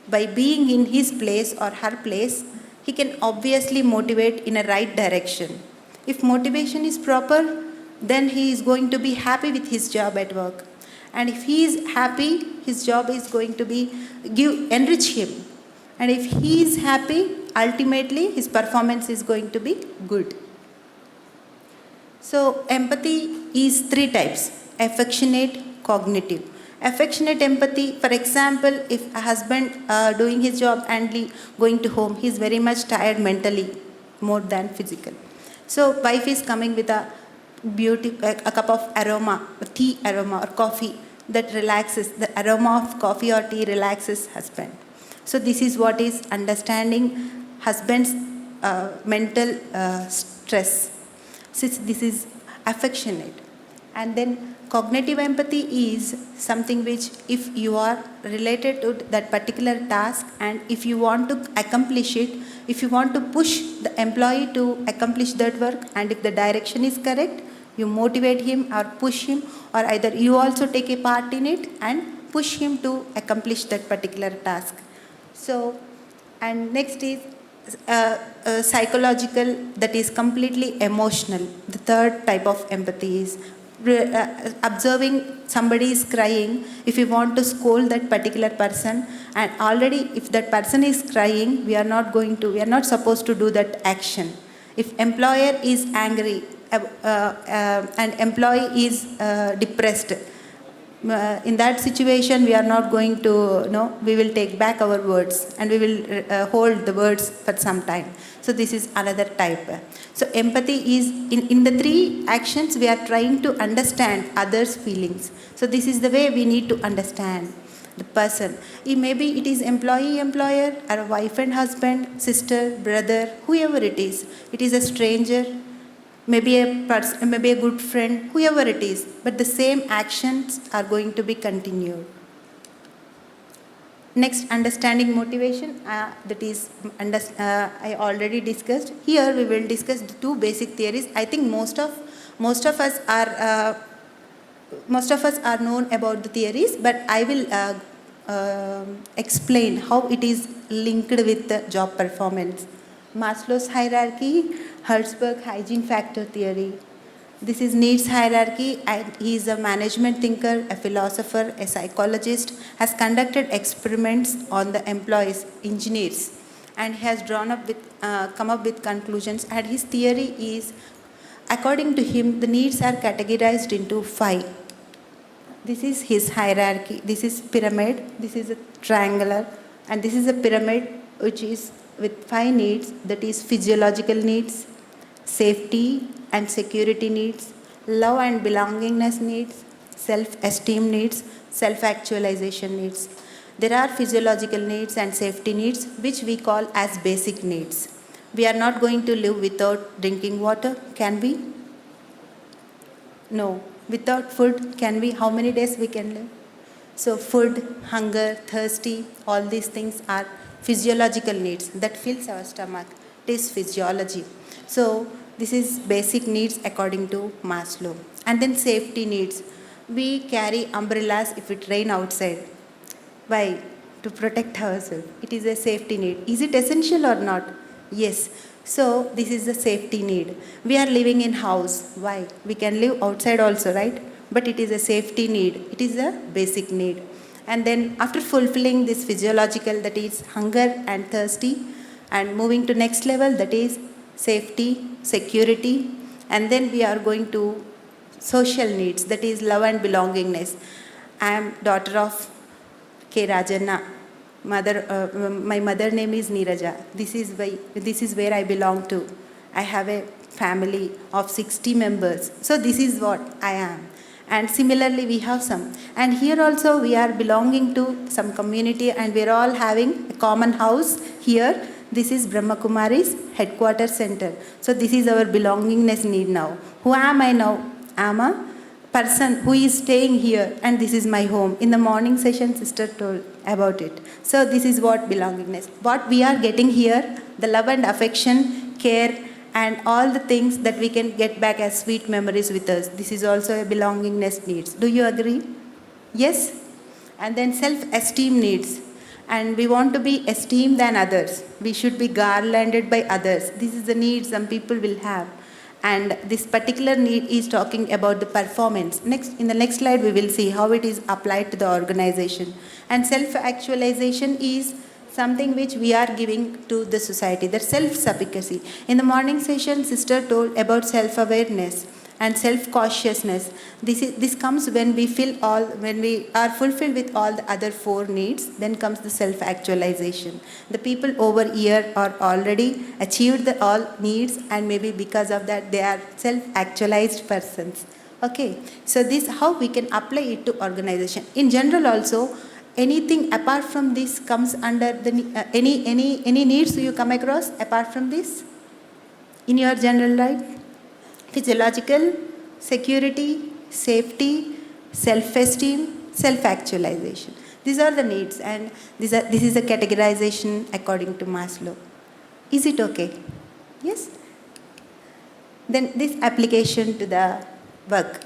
by being in his place or her place, he can obviously motivate in a right direction. If motivation is proper, then he is going to be happy with his job at work. And if he is happy, his job is going to be enrich him. And if he is happy, ultimately his performance is going to be good. So empathy is three types: affectionate, cognitive. Affectionate empathy, for example, if a husband doing his job and going to home, he is very much tired mentally more than physical. So wife is coming with a cup of aroma, tea aroma or coffee that relaxes. The aroma of coffee or tea relaxes husband. So this is what is understanding husband's mental stress. Since this is affectionate. And then cognitive empathy is something which, if you are related to that particular task and if you want to accomplish it, if you want to push the employee to accomplish that work, and if the direction is correct, you motivate him or push him, or either you also take a part in it and push him to accomplish that particular task. So, and next is psychological, that is completely emotional. The third type of empathy is observing somebody is crying. If you want to scold that particular person, and already if that person is crying, we are not supposed to do that action. If employer is angry and employee is depressed, in that situation we are not going to, we will take back our words and we will hold the words for some time. So this is another type. So empathy is, in the three actions we are trying to understand others' feelings. So this is the way we need to understand the person. Maybe it is employee, employer, or a wife and husband, sister, brother, whoever it is. It is a stranger, maybe a person, maybe a good friend, whoever it is, but the same actions are going to be continued. Next, understanding motivation, that is, I already discussed. Here we will discuss the two basic theories. I think most of us are known about the theories, but I will explain how it is linked with the job performance. Maslow's hierarchy, Hertzberg hygiene factor theory. This is needs hierarchy, and he is a management thinker, a philosopher, a psychologist, has conducted experiments on the employees, engineers, and has come up with conclusions. And his theory is, according to him, the needs are categorized into 5. This is his hierarchy. This is pyramid, this is a triangular, and this is a pyramid which is with 5 needs, that is physiological needs, safety and security needs, love and belongingness needs, self-esteem needs, self-actualization needs. There are physiological needs and safety needs which we call as basic needs. We are not going to live without drinking water, can we? No. Without food, can we? How many days we can live? So food, hunger, thirsty, all these things are physiological needs that fills our stomach. It is physiology. So this is basic needs according to Maslow. And then safety needs. We carry umbrellas if it rains outside. Why? To protect ourselves. It is a safety need. Is it essential or not? Yes. So this is the safety need. We are living in house. Why? We can live outside also, right? But it is a safety need. It is a basic need. And then after fulfilling this physiological, that is hunger and thirsty, and moving to next level, that is safety, security, and then we are going to social needs, that is love and belongingness. I am daughter of K. Rajanna. My mother name is Neeraja. This is where I belong to. I have a family of 60 members. So this is what I am. And similarly we have some. And here also we are belonging to some community, and we are all having a common house here. This is Brahma Kumari's headquarters center. So this is our belongingness need now. Who am I now? I am a person who is staying here, and this is my home. In the morning session, sister told about it. So this is what belongingness. What we are getting here, the love and affection, care, and all the things that we can get back as sweet memories with us. This is also a belongingness needs. Do you agree? Yes? And then self-esteem needs. And we want to be esteemed than others. We should be garlanded by others. This is the need some people will have. And this particular need is talking about the performance. In the next slide, we will see how it is applied to the organization. And self-actualization is something which we are giving to the society, the self-sufficacy. In the morning session, sister told about self-awareness and self-cautiousness. This comes when when we are fulfilled with all the other four needs, then comes the self-actualization. The people over here are already achieved the all needs, and maybe because of that they are self-actualized persons. Okay, so this how we can apply it to organization. In general also, anything apart from this comes under the any needs you come across apart from this in your general life? Physiological, security, safety, self-esteem, self-actualization. These are the needs, and this is a categorization according to Maslow. Is it okay? Yes? Then this application to the work.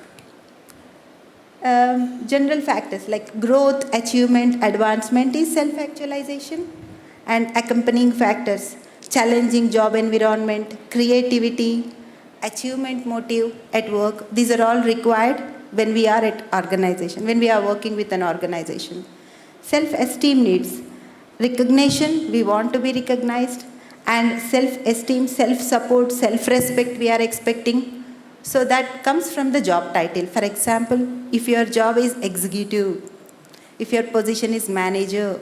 General factors like growth, achievement, advancement is self-actualization, and accompanying factors, challenging job environment, creativity, achievement motive at work. These are all required when we are at organization, when we are working with an organization. Self-esteem needs, recognition, we want to be recognized, and self-esteem, self-support, self-respect we are expecting. So that comes from the job title. For example, if your job is executive, if your position is manager,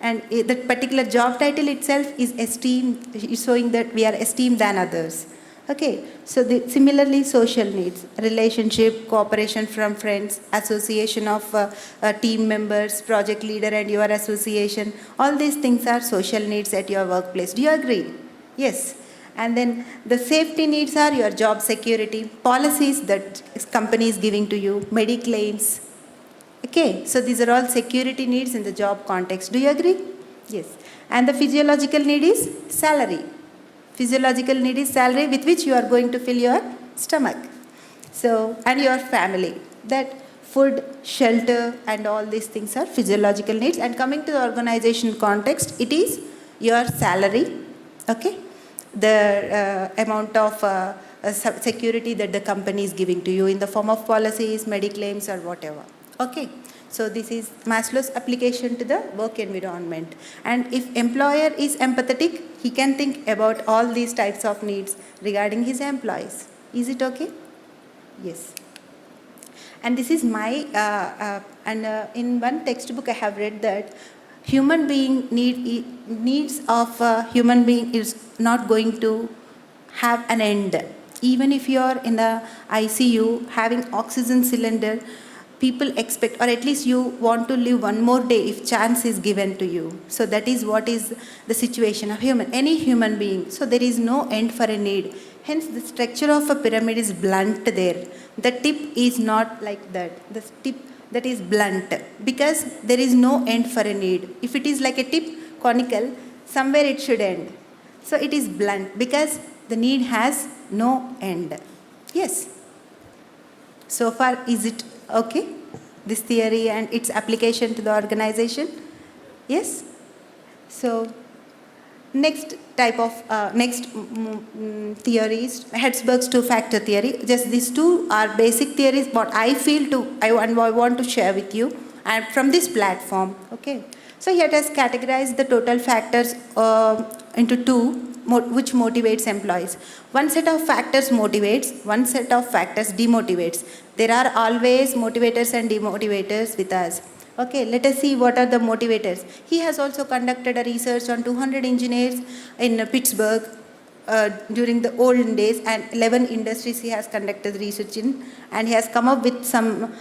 and that particular job title itself is esteemed, is showing that we are esteemed than others. Okay, so similarly social needs, relationship, cooperation from friends, association of team members, project leader and your association, all these things are social needs at your workplace. Do you agree? Yes. And then the safety needs are your job security, policies that company is giving to you, mediclaims. Okay, so these are all security needs in the job context. Do you agree? Yes. And the physiological need is salary. Physiological need is salary with which you are going to fill your stomach. So, and your family. That food, shelter and all these things are physiological needs. And coming to the organization context, it is your salary, okay? The amount of security that the company is giving to you in the form of policies, mediclaims or whatever. Okay. So this is Maslow's application to the work environment. And if employer is empathetic, he can think about all these types of needs regarding his employees. Is it okay? Yes. And this is my, in one textbook I have read that human being needs of a human being is not going to have an end. Even if you are in the ICU having oxygen cylinder, people expect, or at least you want to live one more day if chance is given to you. So that is what is the situation of any human being. So there is no end for a need. Hence the structure of a pyramid is blunt there. The tip is not like that. The tip that is blunt because there is no end for a need. If it is like a tip, conical, somewhere it should end. So it is blunt because the need has no end. Yes. So far, is it okay? This theory and its application to the organization? Yes? So, next type of, theory is Hertzberg's two-factor theory. Just these two are basic theories, but I want to share with you and from this platform, okay? So, he has categorized the total factors into two, which motivates employees. One set of factors motivates, one set of factors demotivates. There are always motivators and demotivators with us. Okay, let us see what are the motivators. He has also conducted a research on 200 engineers in Pittsburgh during the olden days, and 11 industries he has conducted research in, and he has come up with some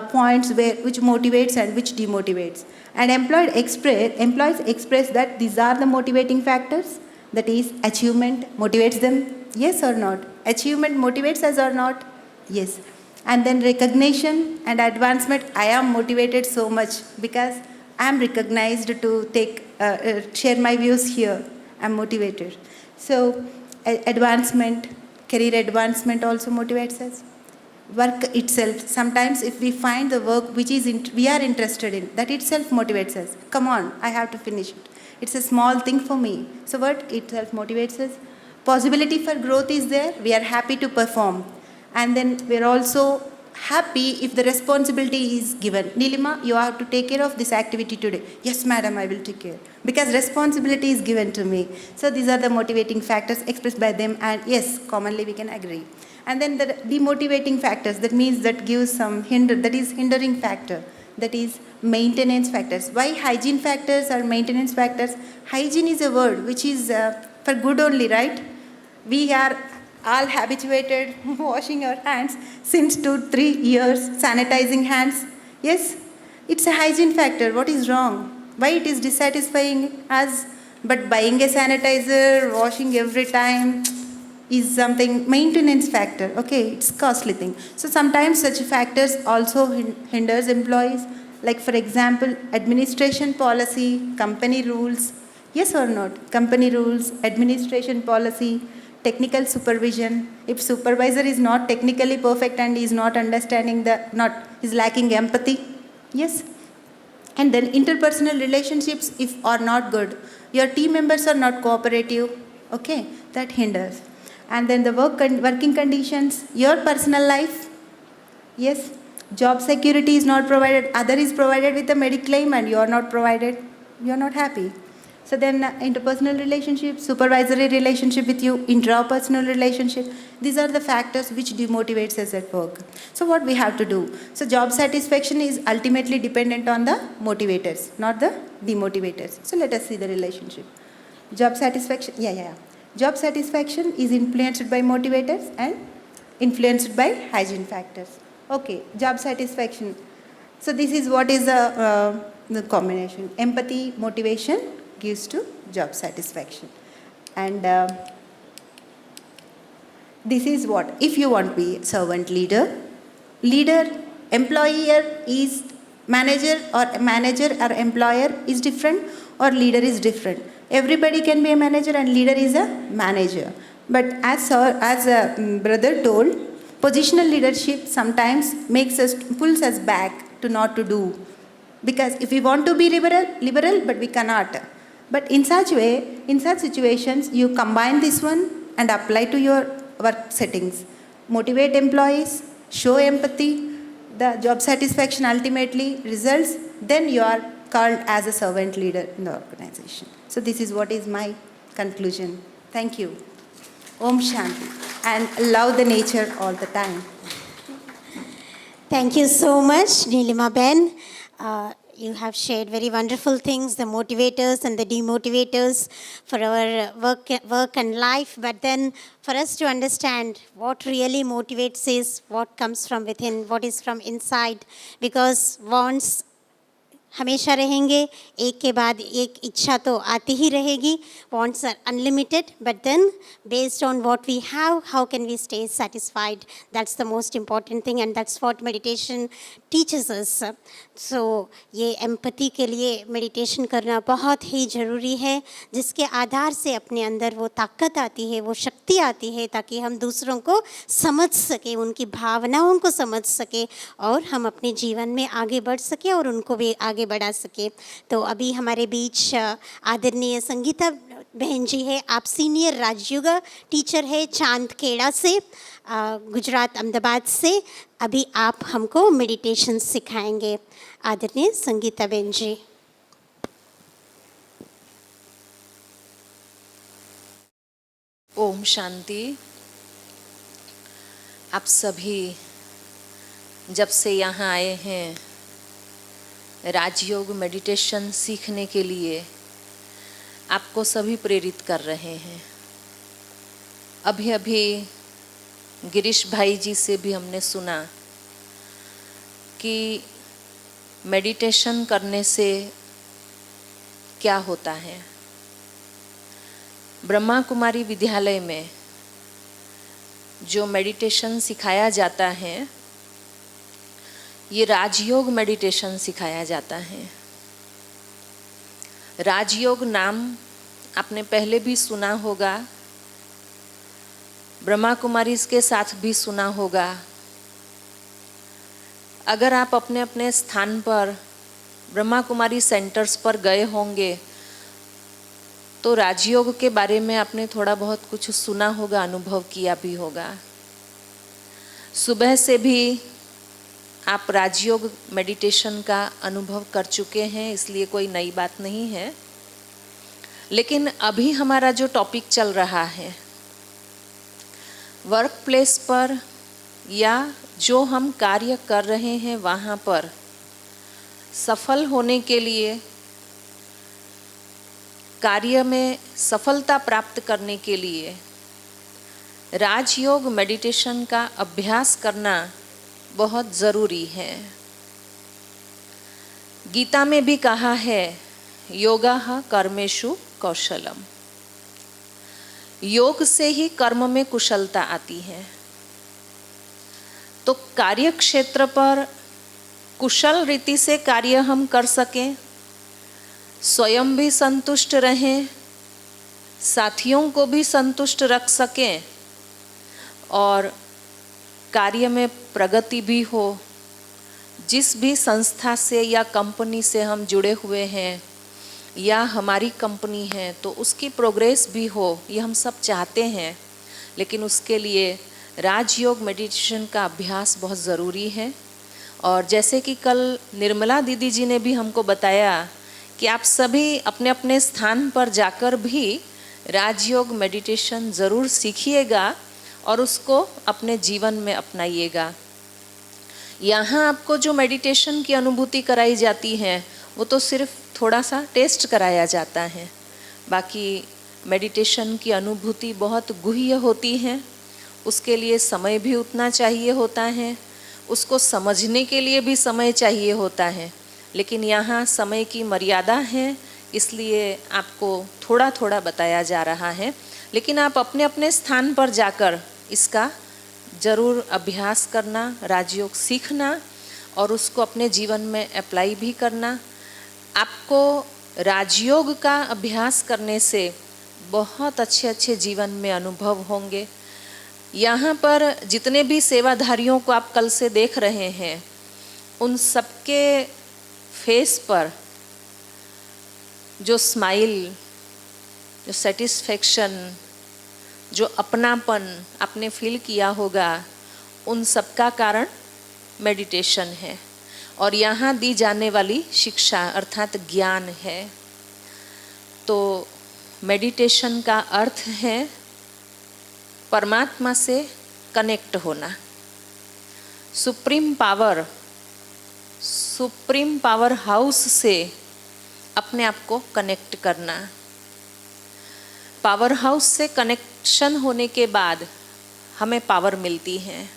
points which motivates and which demotivates. And employees express that these are the motivating factors. That is, achievement motivates them, yes or not? Achievement motivates us or not? Yes. And then recognition and advancement, I am motivated so much because I am recognized to share my views here. I am motivated. So, advancement, career advancement also motivates us. Work itself, sometimes if we find the work which we are interested in, that itself motivates us. Come on, I have to finish it. It's a small thing for me. So what itself motivates us? Possibility for growth is there, we are happy to perform. And then we are also happy if the responsibility is given. Nilima, you have to take care of this activity today. Yes, madam, I will take care. Because responsibility is given to me. So these are the motivating factors expressed by them, and yes, commonly we can agree. And then the demotivating factors, that means that gives some hindering factor. That is maintenance factors. Why hygiene factors or maintenance factors? Hygiene is a word which is for good only, right? We are all habituated washing our hands since 2-3 years, sanitizing hands. Yes, it's a hygiene factor. What is wrong? Why it is dissatisfying us? But buying a sanitizer, washing every time is something maintenance factor. Okay, it's costly thing. So sometimes such factors also hinders employees. Like for example, administration policy, company rules. Yes or not? Company rules, administration policy, technical supervision. If supervisor is not technically perfect and is not understanding is lacking empathy. Yes. And then interpersonal relationships if are not good. Your team members are not cooperative. Okay, that hinders. And then the working conditions, your personal life. Yes, job security is not provided. Other is provided with a mediclaim and you are not provided. You are not happy. So then interpersonal relationship, supervisory relationship with you, intrapersonal relationship. These are the factors which demotivates us at work. So what we have to do? So job satisfaction is ultimately dependent on the motivators, not the demotivators. So let us see the relationship. Job satisfaction, Job satisfaction is influenced by motivators and influenced by hygiene factors. Okay, job satisfaction. So this is what is the combination. Empathy, motivation gives to job satisfaction. And this is what, if you want to be a servant leader, employer is manager or employer is different or leader is different. Everybody can be a manager and leader is a manager. But as a brother told, positional leadership sometimes pulls us back to not to do. Because if we want to be liberal, but we cannot. But in such situations, you combine this one and apply to your work settings. Motivate employees, show empathy, the job satisfaction ultimately results, then you are called as a servant leader in the organization. So this is what is my conclusion. Thank you. Om Shanti. And love the nature all the time. Thank you so much, Nilima Ben. You have shared very wonderful things, the motivators and the demotivators for our work and life. But then for us to understand what really motivates is what comes from within, what is from inside. Because wants हमेशा रहेंगे, एक के बाद एक इच्छा तो आती ही रहेगी. Wants are unlimited, but then based on what we have, how can we stay satisfied? That's the most important thing, and that's what meditation teaches us. So ये empathy के लिए meditation करना बहुत ही ज़रूरी है, जिसके आधार से अपने अंदर वो ताकत आती है, वो शक्ति आती है, ताकि हम दूसरों को समझ सके, उनकी भावनाओं को समझ सके और हम अपने जीवन में आगे बढ़ सके और उनको भी आगे बढ़ा सके. तो अभी हमारे बीच आदरणीय संगीता बहन जी है. आप सीनियर राजयोग टीचर है चांदखेड़ा से, गुजरात अहमदाबाद से. अभी आप हमको मेडिटेशन सिखाएंगे. आदरणीय संगीता बहन जी. ओम शांति. आप सभी जब से यहाँ आए हैं राजयोग मेडिटेशन सीखने के लिए, आपको सभी प्रेरित कर रहे हैं. अभी गिरीश भाई जी से भी हमने सुना कि मेडिटेशन करने से क्या होता है. ब्रह्मा कुमारी विद्यालय में जो मेडिटेशन सिखाया जाता है, ये राजयोग मेडिटेशन सिखाया जाता है. राजयोग नाम आपने पहले भी सुना होगा, ब्रह्मा कुमारी के साथ भी सुना होगा. अगर आप अपने अपने स्थान पर ब्रह्मा कुमारी सेंटर्स पर गए होंगे तो राजयोग के बारे में आपने थोड़ा बहुत कुछ सुना होगा, अनुभव किया भी होगा। सुबह से भी आप राजयोग मेडिटेशन का अनुभव कर चुके हैं, इसलिए कोई नई बात नहीं है। लेकिन अभी हमारा जो टॉपिक चल रहा है, वर्क प्लेस पर या जो हम कार्य कर रहे हैं वहाँ पर सफल होने के लिए, कार्य में सफलता प्राप्त करने के लिए राजयोग मेडिटेशन का अभ्यास करना बहुत ज़रूरी है। गीता में भी कहा है, योगः कर्मेषु कौशलम। योग से ही कर्म में कुशलता आती है। तो कार्य क्षेत्र पर कुशल रीति से कार्य हम कर सकें, स्वयं भी संतुष्ट रहें, साथियों को भी संतुष्ट रख सकें और कार्य में प्रगति भी हो। जिस भी संस्था से या कंपनी से हम जुड़े हुए हैं या हमारी कंपनी है, तो उसकी प्रोग्रेस भी हो, ये हम सब चाहते हैं। लेकिन उसके लिए राजयोग मेडिटेशन का अभ्यास बहुत ज़रूरी है। और जैसे कि कल निर्मला दीदी जी ने भी हमको बताया कि आप सभी अपने अपने स्थान पर जाकर भी राजयोग मेडिटेशन ज़रूर सीखिएगा और उसको अपने जीवन में अपनाइएगा। यहाँ आपको जो मेडिटेशन की अनुभूति कराई जाती है वो तो सिर्फ थोड़ा सा टेस्ट कराया जाता है। बाकी मेडिटेशन की अनुभूति बहुत गुह्य होती है, उसके लिए समय भी उतना चाहिए होता है, उसको समझने के लिए भी समय चाहिए होता है। लेकिन यहाँ समय की मर्यादा है, इसलिए आपको थोड़ा थोड़ा बताया जा रहा है। लेकिन आप अपने अपने स्थान पर जाकर इसका ज़रूर अभ्यास करना, राजयोग सीखना और उसको अपने जीवन में अप्लाई भी करना। आपको राजयोग का अभ्यास करने से बहुत अच्छे अच्छे जीवन में अनुभव होंगे। यहाँ पर जितने भी सेवाधारियों को आप कल से देख रहे हैं, उन सबके फेस पर जो स्माइल, जो सेटिस्फेक्शन, जो अपनापन आपने फील किया होगा, उन सबका कारण मेडिटेशन है और यहाँ दी जाने वाली शिक्षा अर्थात ज्ञान है। तो मेडिटेशन का अर्थ है परमात्मा से कनेक्ट होना, सुप्रीम पावर हाउस से अपने आप को कनेक्ट करना। पावर हाउस से कनेक्शन होने के बाद हमें पावर मिलती है।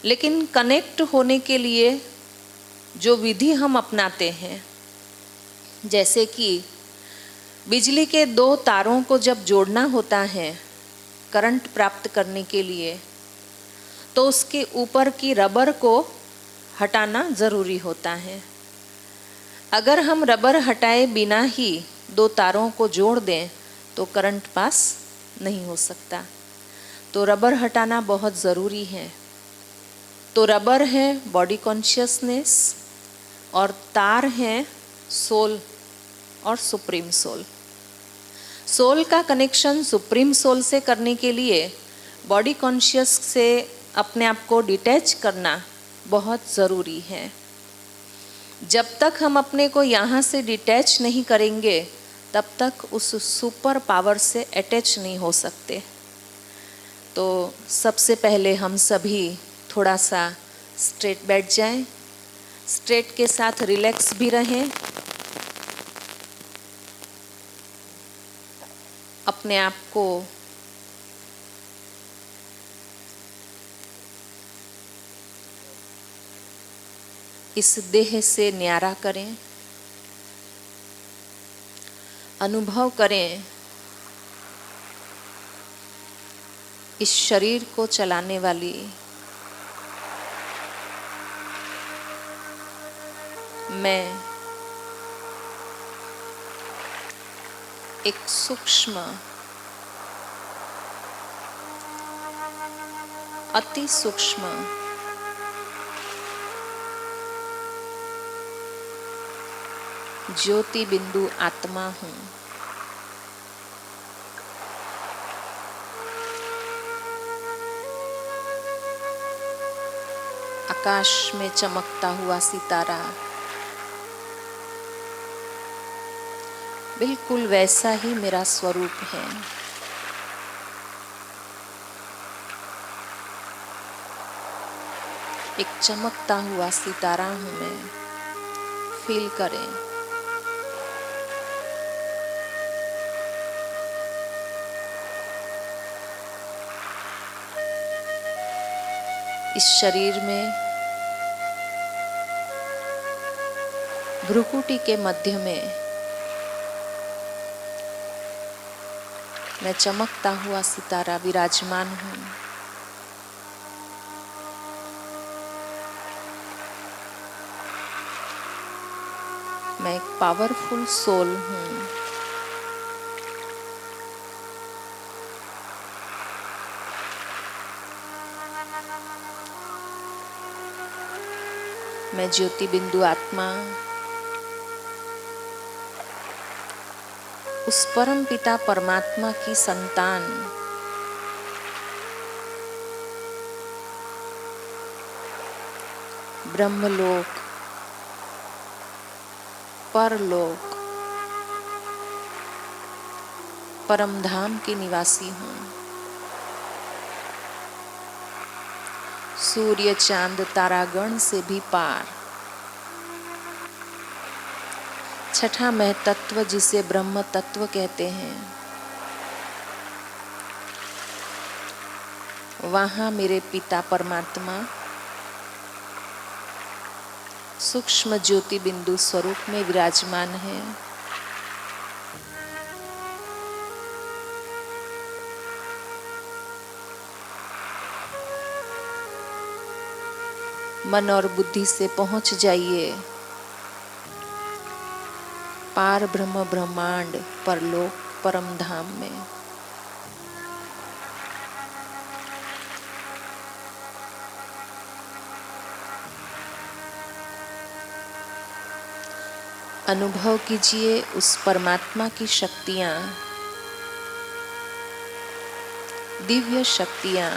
लेकिन कनेक्ट होने के लिए जो विधि हम अपनाते हैं, जैसे कि बिजली के 2 तारों को जब जोड़ना होता है करंट प्राप्त करने के लिए, तो उसके ऊपर की रबर को हटाना ज़रूरी होता है। अगर हम रबर हटाए बिना ही 2 तारों को जोड़ दें तो करंट पास नहीं हो सकता। तो रबर हटाना बहुत ज़रूरी है। तो रबर है बॉडी कॉन्शियसनेस और तार हैं सोल और सुप्रीम सोल। सोल का कनेक्शन सुप्रीम सोल से करने के लिए बॉडी कॉन्शियस से अपने आप को डिटैच करना बहुत ज़रूरी है। जब तक हम अपने को यहाँ से डिटैच नहीं करेंगे तब तक उस सुपर पावर से अटैच नहीं हो सकते। तो सबसे पहले हम सभी थोड़ा सा स्ट्रेट बैठ जाएं, स्ट्रेट के साथ रिलैक्स भी रहें, अपने आप को इस देह से न्यारा करें, अनुभव करें इस शरीर को चलाने वाली मैं एक सूक्ष्म, अति सूक्ष्म ज्योति बिंदु आत्मा हूँ। आकाश में चमकता हुआ सितारा, बिल्कुल वैसा ही मेरा स्वरूप है। एक चमकता हुआ सितारा हूँ मैं। फील करें। इस शरीर में भ्रुकुटी के मध्य में मैं चमकता हुआ सितारा विराजमान हूँ। मैं एक पावरफुल सोल हूँ। मैं ज्योति बिंदु आत्मा, उस परम पिता परमात्मा की संतान, ब्रह्मलोक, परलोक, परम धाम की निवासी हूँ। सूर्य चांद तारागण से भी पार, छठा महतत्व जिसे ब्रह्म तत्व कहते हैं, वहाँ मेरे पिता परमात्मा सूक्ष्म ज्योति बिंदु स्वरूप में विराजमान है। मन और बुद्धि से पहुंच जाइए पार ब्रह्म ब्रह्मांड परलोक परम धाम में। अनुभव कीजिए उस परमात्मा की शक्तियाँ, दिव्य शक्तियाँ,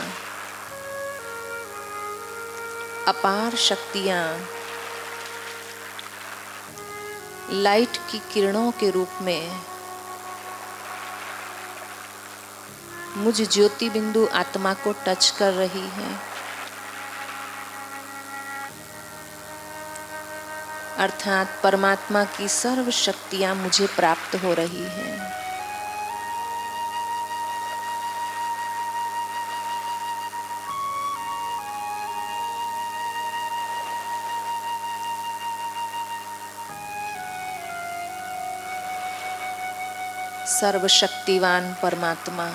अपार शक्तियाँ लाइट की किरणों के रूप में मुझ ज्योति बिंदु आत्मा को टच कर रही है। अर्थात परमात्मा की सर्व शक्तियाँ मुझे प्राप्त हो रही हैं। सर्वशक्तिवान परमात्मा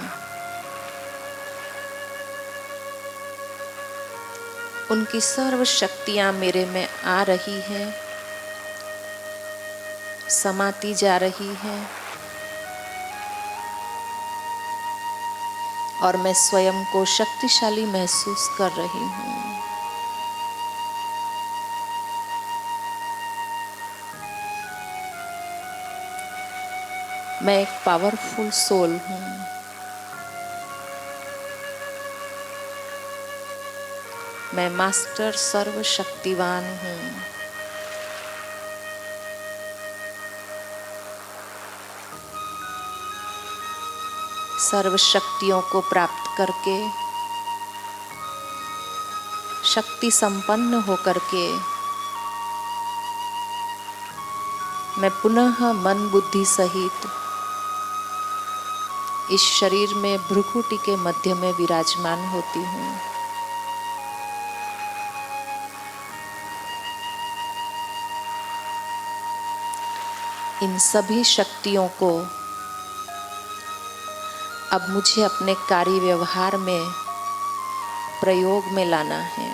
उनकी सर्व शक्तियाँ मेरे में आ रही हैं, समाती जा रही हैं और मैं स्वयं को शक्तिशाली महसूस कर रही हूँ। मैं एक पावरफुल सोल हूँ। मैं मास्टर सर्वशक्तिवान हूँ। सर्व शक्तियों को प्राप्त करके, शक्ति संपन्न होकर के मैं पुनः मन बुद्धि सहित इस शरीर में भ्रुकुटी के मध्य में विराजमान होती हूँ। इन सभी शक्तियों को अब मुझे अपने कार्य व्यवहार में प्रयोग में लाना है।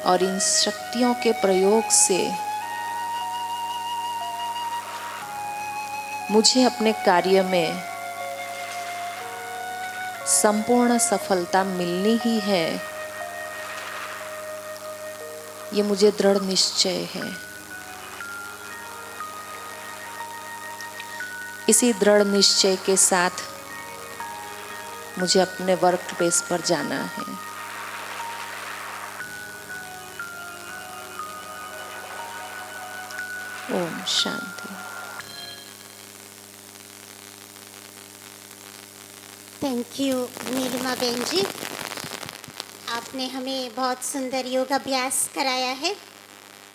और इन शक्तियों के प्रयोग से मुझे अपने कार्य में संपूर्ण सफलता मिलनी ही है, ये मुझे दृढ़ निश्चय है। इसी दृढ़ निश्चय के साथ मुझे अपने वर्क प्लेस पर जाना है। ओम शांति। थैंक यू नीलिमा बहन जी, आपने हमें बहुत सुंदर योग अभ्यास कराया है।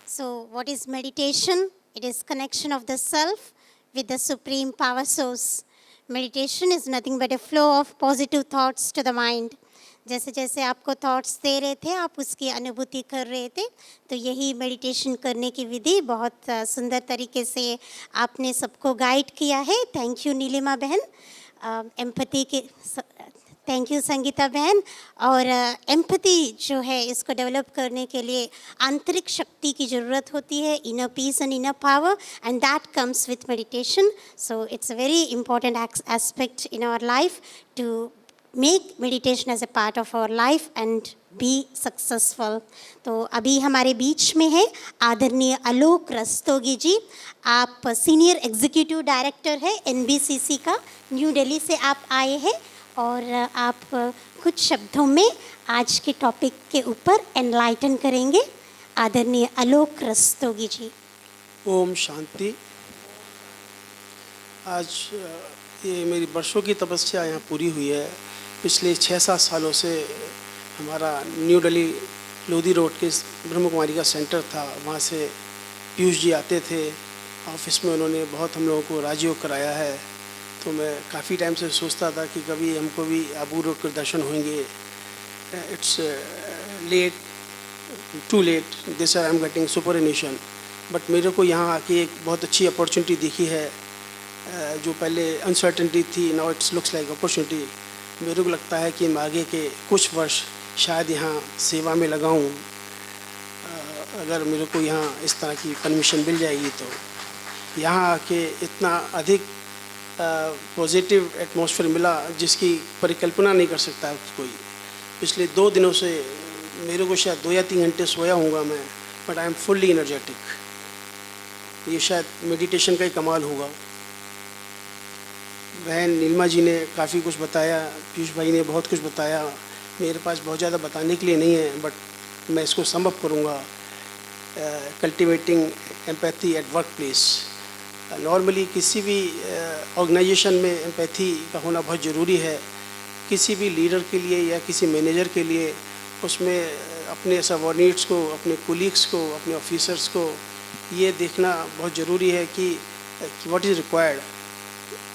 So what is meditation? It is connection of the self with the supreme power source. Meditation is nothing but a flow of positive thoughts to the mind. जैसे जैसे आपको थॉट्स दे रहे थे, आप उसकी अनुभूति कर रहे थे, तो यही मेडिटेशन करने की विधि बहुत सुंदर तरीके से आपने सबको गाइड किया है। थैंक यू नीलिमा बहन। एम्पैथी के थैंक यू संगीता बहन। और एम्पैथी जो है, इसको डेवलप करने के लिए आंतरिक शक्ति की ज़रूरत होती है, inner peace and inner power, and that comes with meditation. So it's a very important aspect in our life to make meditation as a part of our life and be successful. तो अभी हमारे बीच में है आदरणीय आलोक रस्तोगी जी। आप सीनियर एग्जीक्यूटिव डायरेक्टर है NBCC का, न्यू दिल्ली से आप आए हैं, और आप कुछ शब्दों में आज के टॉपिक के ऊपर एनलाइटन करेंगे। आदरणीय आलोक रस्तोगी जी। ओम शांति। आज ये मेरी वर्षों की तपस्या यहाँ पूरी हुई है। पिछले 6-7 सालों से हमारा न्यू दिल्ली लोधी रोड के ब्रह्म कुमारी का सेंटर था, वहाँ से पीयूष जी आते थे ऑफिस में, उन्होंने बहुत हम लोगों को राजयोग कराया है। तो मैं काफ़ी टाइम से सोचता था कि कभी हमको भी अपूर्व के दर्शन होंगे। It's late, too late, this I am getting super ignition, but मेरे को यहाँ आके एक बहुत अच्छी अपॉर्चुनिटी दिखी है। जो पहले अनसर्टेनिटी थी, now it's looks like opportunity. मेरे को लगता है कि मैं आगे के कुछ वर्ष शायद यहाँ सेवा में लगाऊँ। अगर मेरे को यहाँ इस तरह की परमिशन मिल जाएगी तो यहाँ आके इतना अधिक पॉजिटिव एटमॉस्फेयर मिला जिसकी परिकल्पना नहीं कर सकता कोई। पिछले 2 दिनों से मेरे को शायद 2 या 3 घंटे सोया होऊंगा मैं, but I am fully energetic. ये शायद मेडिटेशन का ही कमाल होगा। बहन नीलिमा जी ने काफ़ी कुछ बताया, पीयूष भाई ने बहुत कुछ बताया। मेरे पास बहुत ज़्यादा बताने के लिए नहीं है, बट मैं इसको सम अप करूँगा। Cultivating empathy at work place. Normally किसी भी ऑर्गेनाइजेशन में एम्पैथी का होना बहुत ज़रूरी है। किसी भी लीडर के लिए या किसी मैनेजर के लिए उसमें अपने सबऑर्डिनेट्स को, अपने कोलीग्स को, अपने ऑफिसर्स को ये देखना बहुत ज़रूरी है कि व्हाट इज़ रिक्वायर्ड।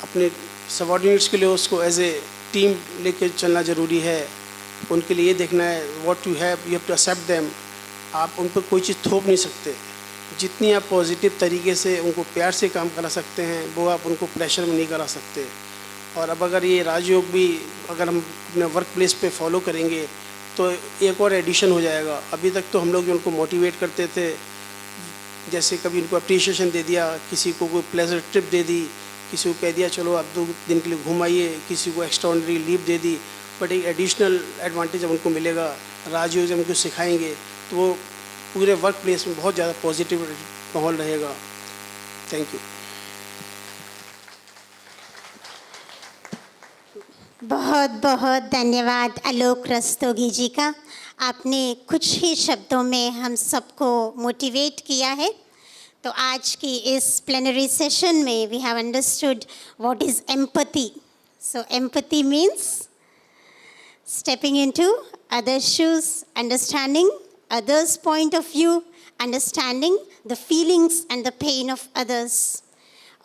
अपने सबऑर्डिनेट्स के लिए उसको एज ए टीम लेके चलना ज़रूरी है। उनके लिए ये देखना है what you have, you have to accept them. आप उन पर कोई चीज़ थोप नहीं सकते। जितनी आप पॉजिटिव तरीके से उनको प्यार से काम करा सकते हैं, वो आप उनको प्रेशर में नहीं करा सकते। और अब अगर ये राजयोग भी अगर हम अपने वर्क प्लेस पे फॉलो करेंगे तो एक और एडिशन हो जाएगा। अभी तक तो हम लोग उनको मोटिवेट करते थे, जैसे कभी उनको अप्रिशिएशन दे दिया, किसी को कोई प्लेजर ट्रिप दे दी, किसी को कह दिया चलो आप 2 दिन के लिए घूम आइए, किसी को extraordinary leave they the. But एक एडिशनल एडवांटेज जब उनको मिलेगा, राजयोग जब उनको सिखाएंगे, तो वो पूरे वर्क प्लेस में बहुत ज़्यादा पॉजिटिव माहौल रहेगा। Thank you. बहुत बहुत धन्यवाद आलोक रस्तोगी जी का। आपने कुछ ही शब्दों में हम सबको मोटिवेट किया है। तो आज की इस प्लेनरी सेशन में we have understood what is empathy. So empathy means stepping into others' shoes, understanding others' point of view, understanding the feelings and the pain of others.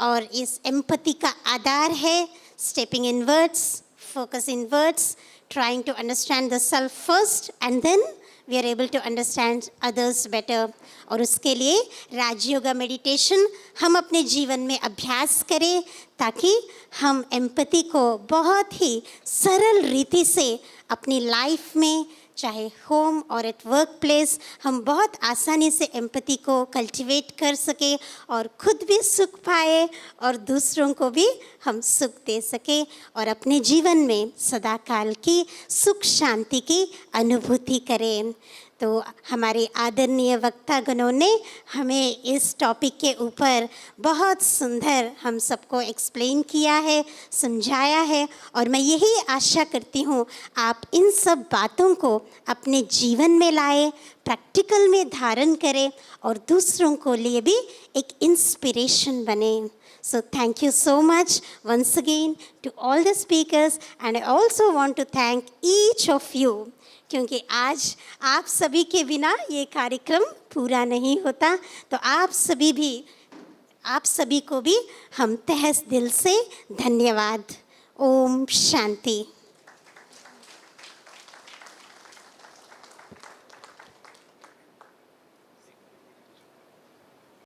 और इस empathy का आधार है stepping inwards, focus inwards, trying to understand the self first, and then we are able to understand others better. और उसके लिए राजयोगा मेडिटेशन हम अपने जीवन में अभ्यास करें ताकि हम एम्पैथी को बहुत ही सरल रीति से अपनी लाइफ में, चाहे होम और एट वर्क प्लेस, हम बहुत आसानी से एम्पैथी को कल्टिवेट कर सके और खुद भी सुख पाए और दूसरों को भी हम सुख दे सके और अपने जीवन में सदाकाल की सुख शांति की अनुभूति करें। तो हमारे आदरणीय वक्तागणों ने हमें इस टॉपिक के ऊपर बहुत सुंदर हम सबको एक्सप्लेन किया है, समझाया है, और मैं यही आशा करती हूँ आप इन सब बातों को अपने जीवन में लाए, प्रैक्टिकल में धारण करें और दूसरों को लिए भी एक इंस्पिरेशन बने। So thank you so much once again to all the speakers, and I also want to thank each of you, क्योंकि आज आप सभी के बिना ये कार्यक्रम पूरा नहीं होता। तो आप सभी को भी हम तहे दिल से धन्यवाद। ओम शांति।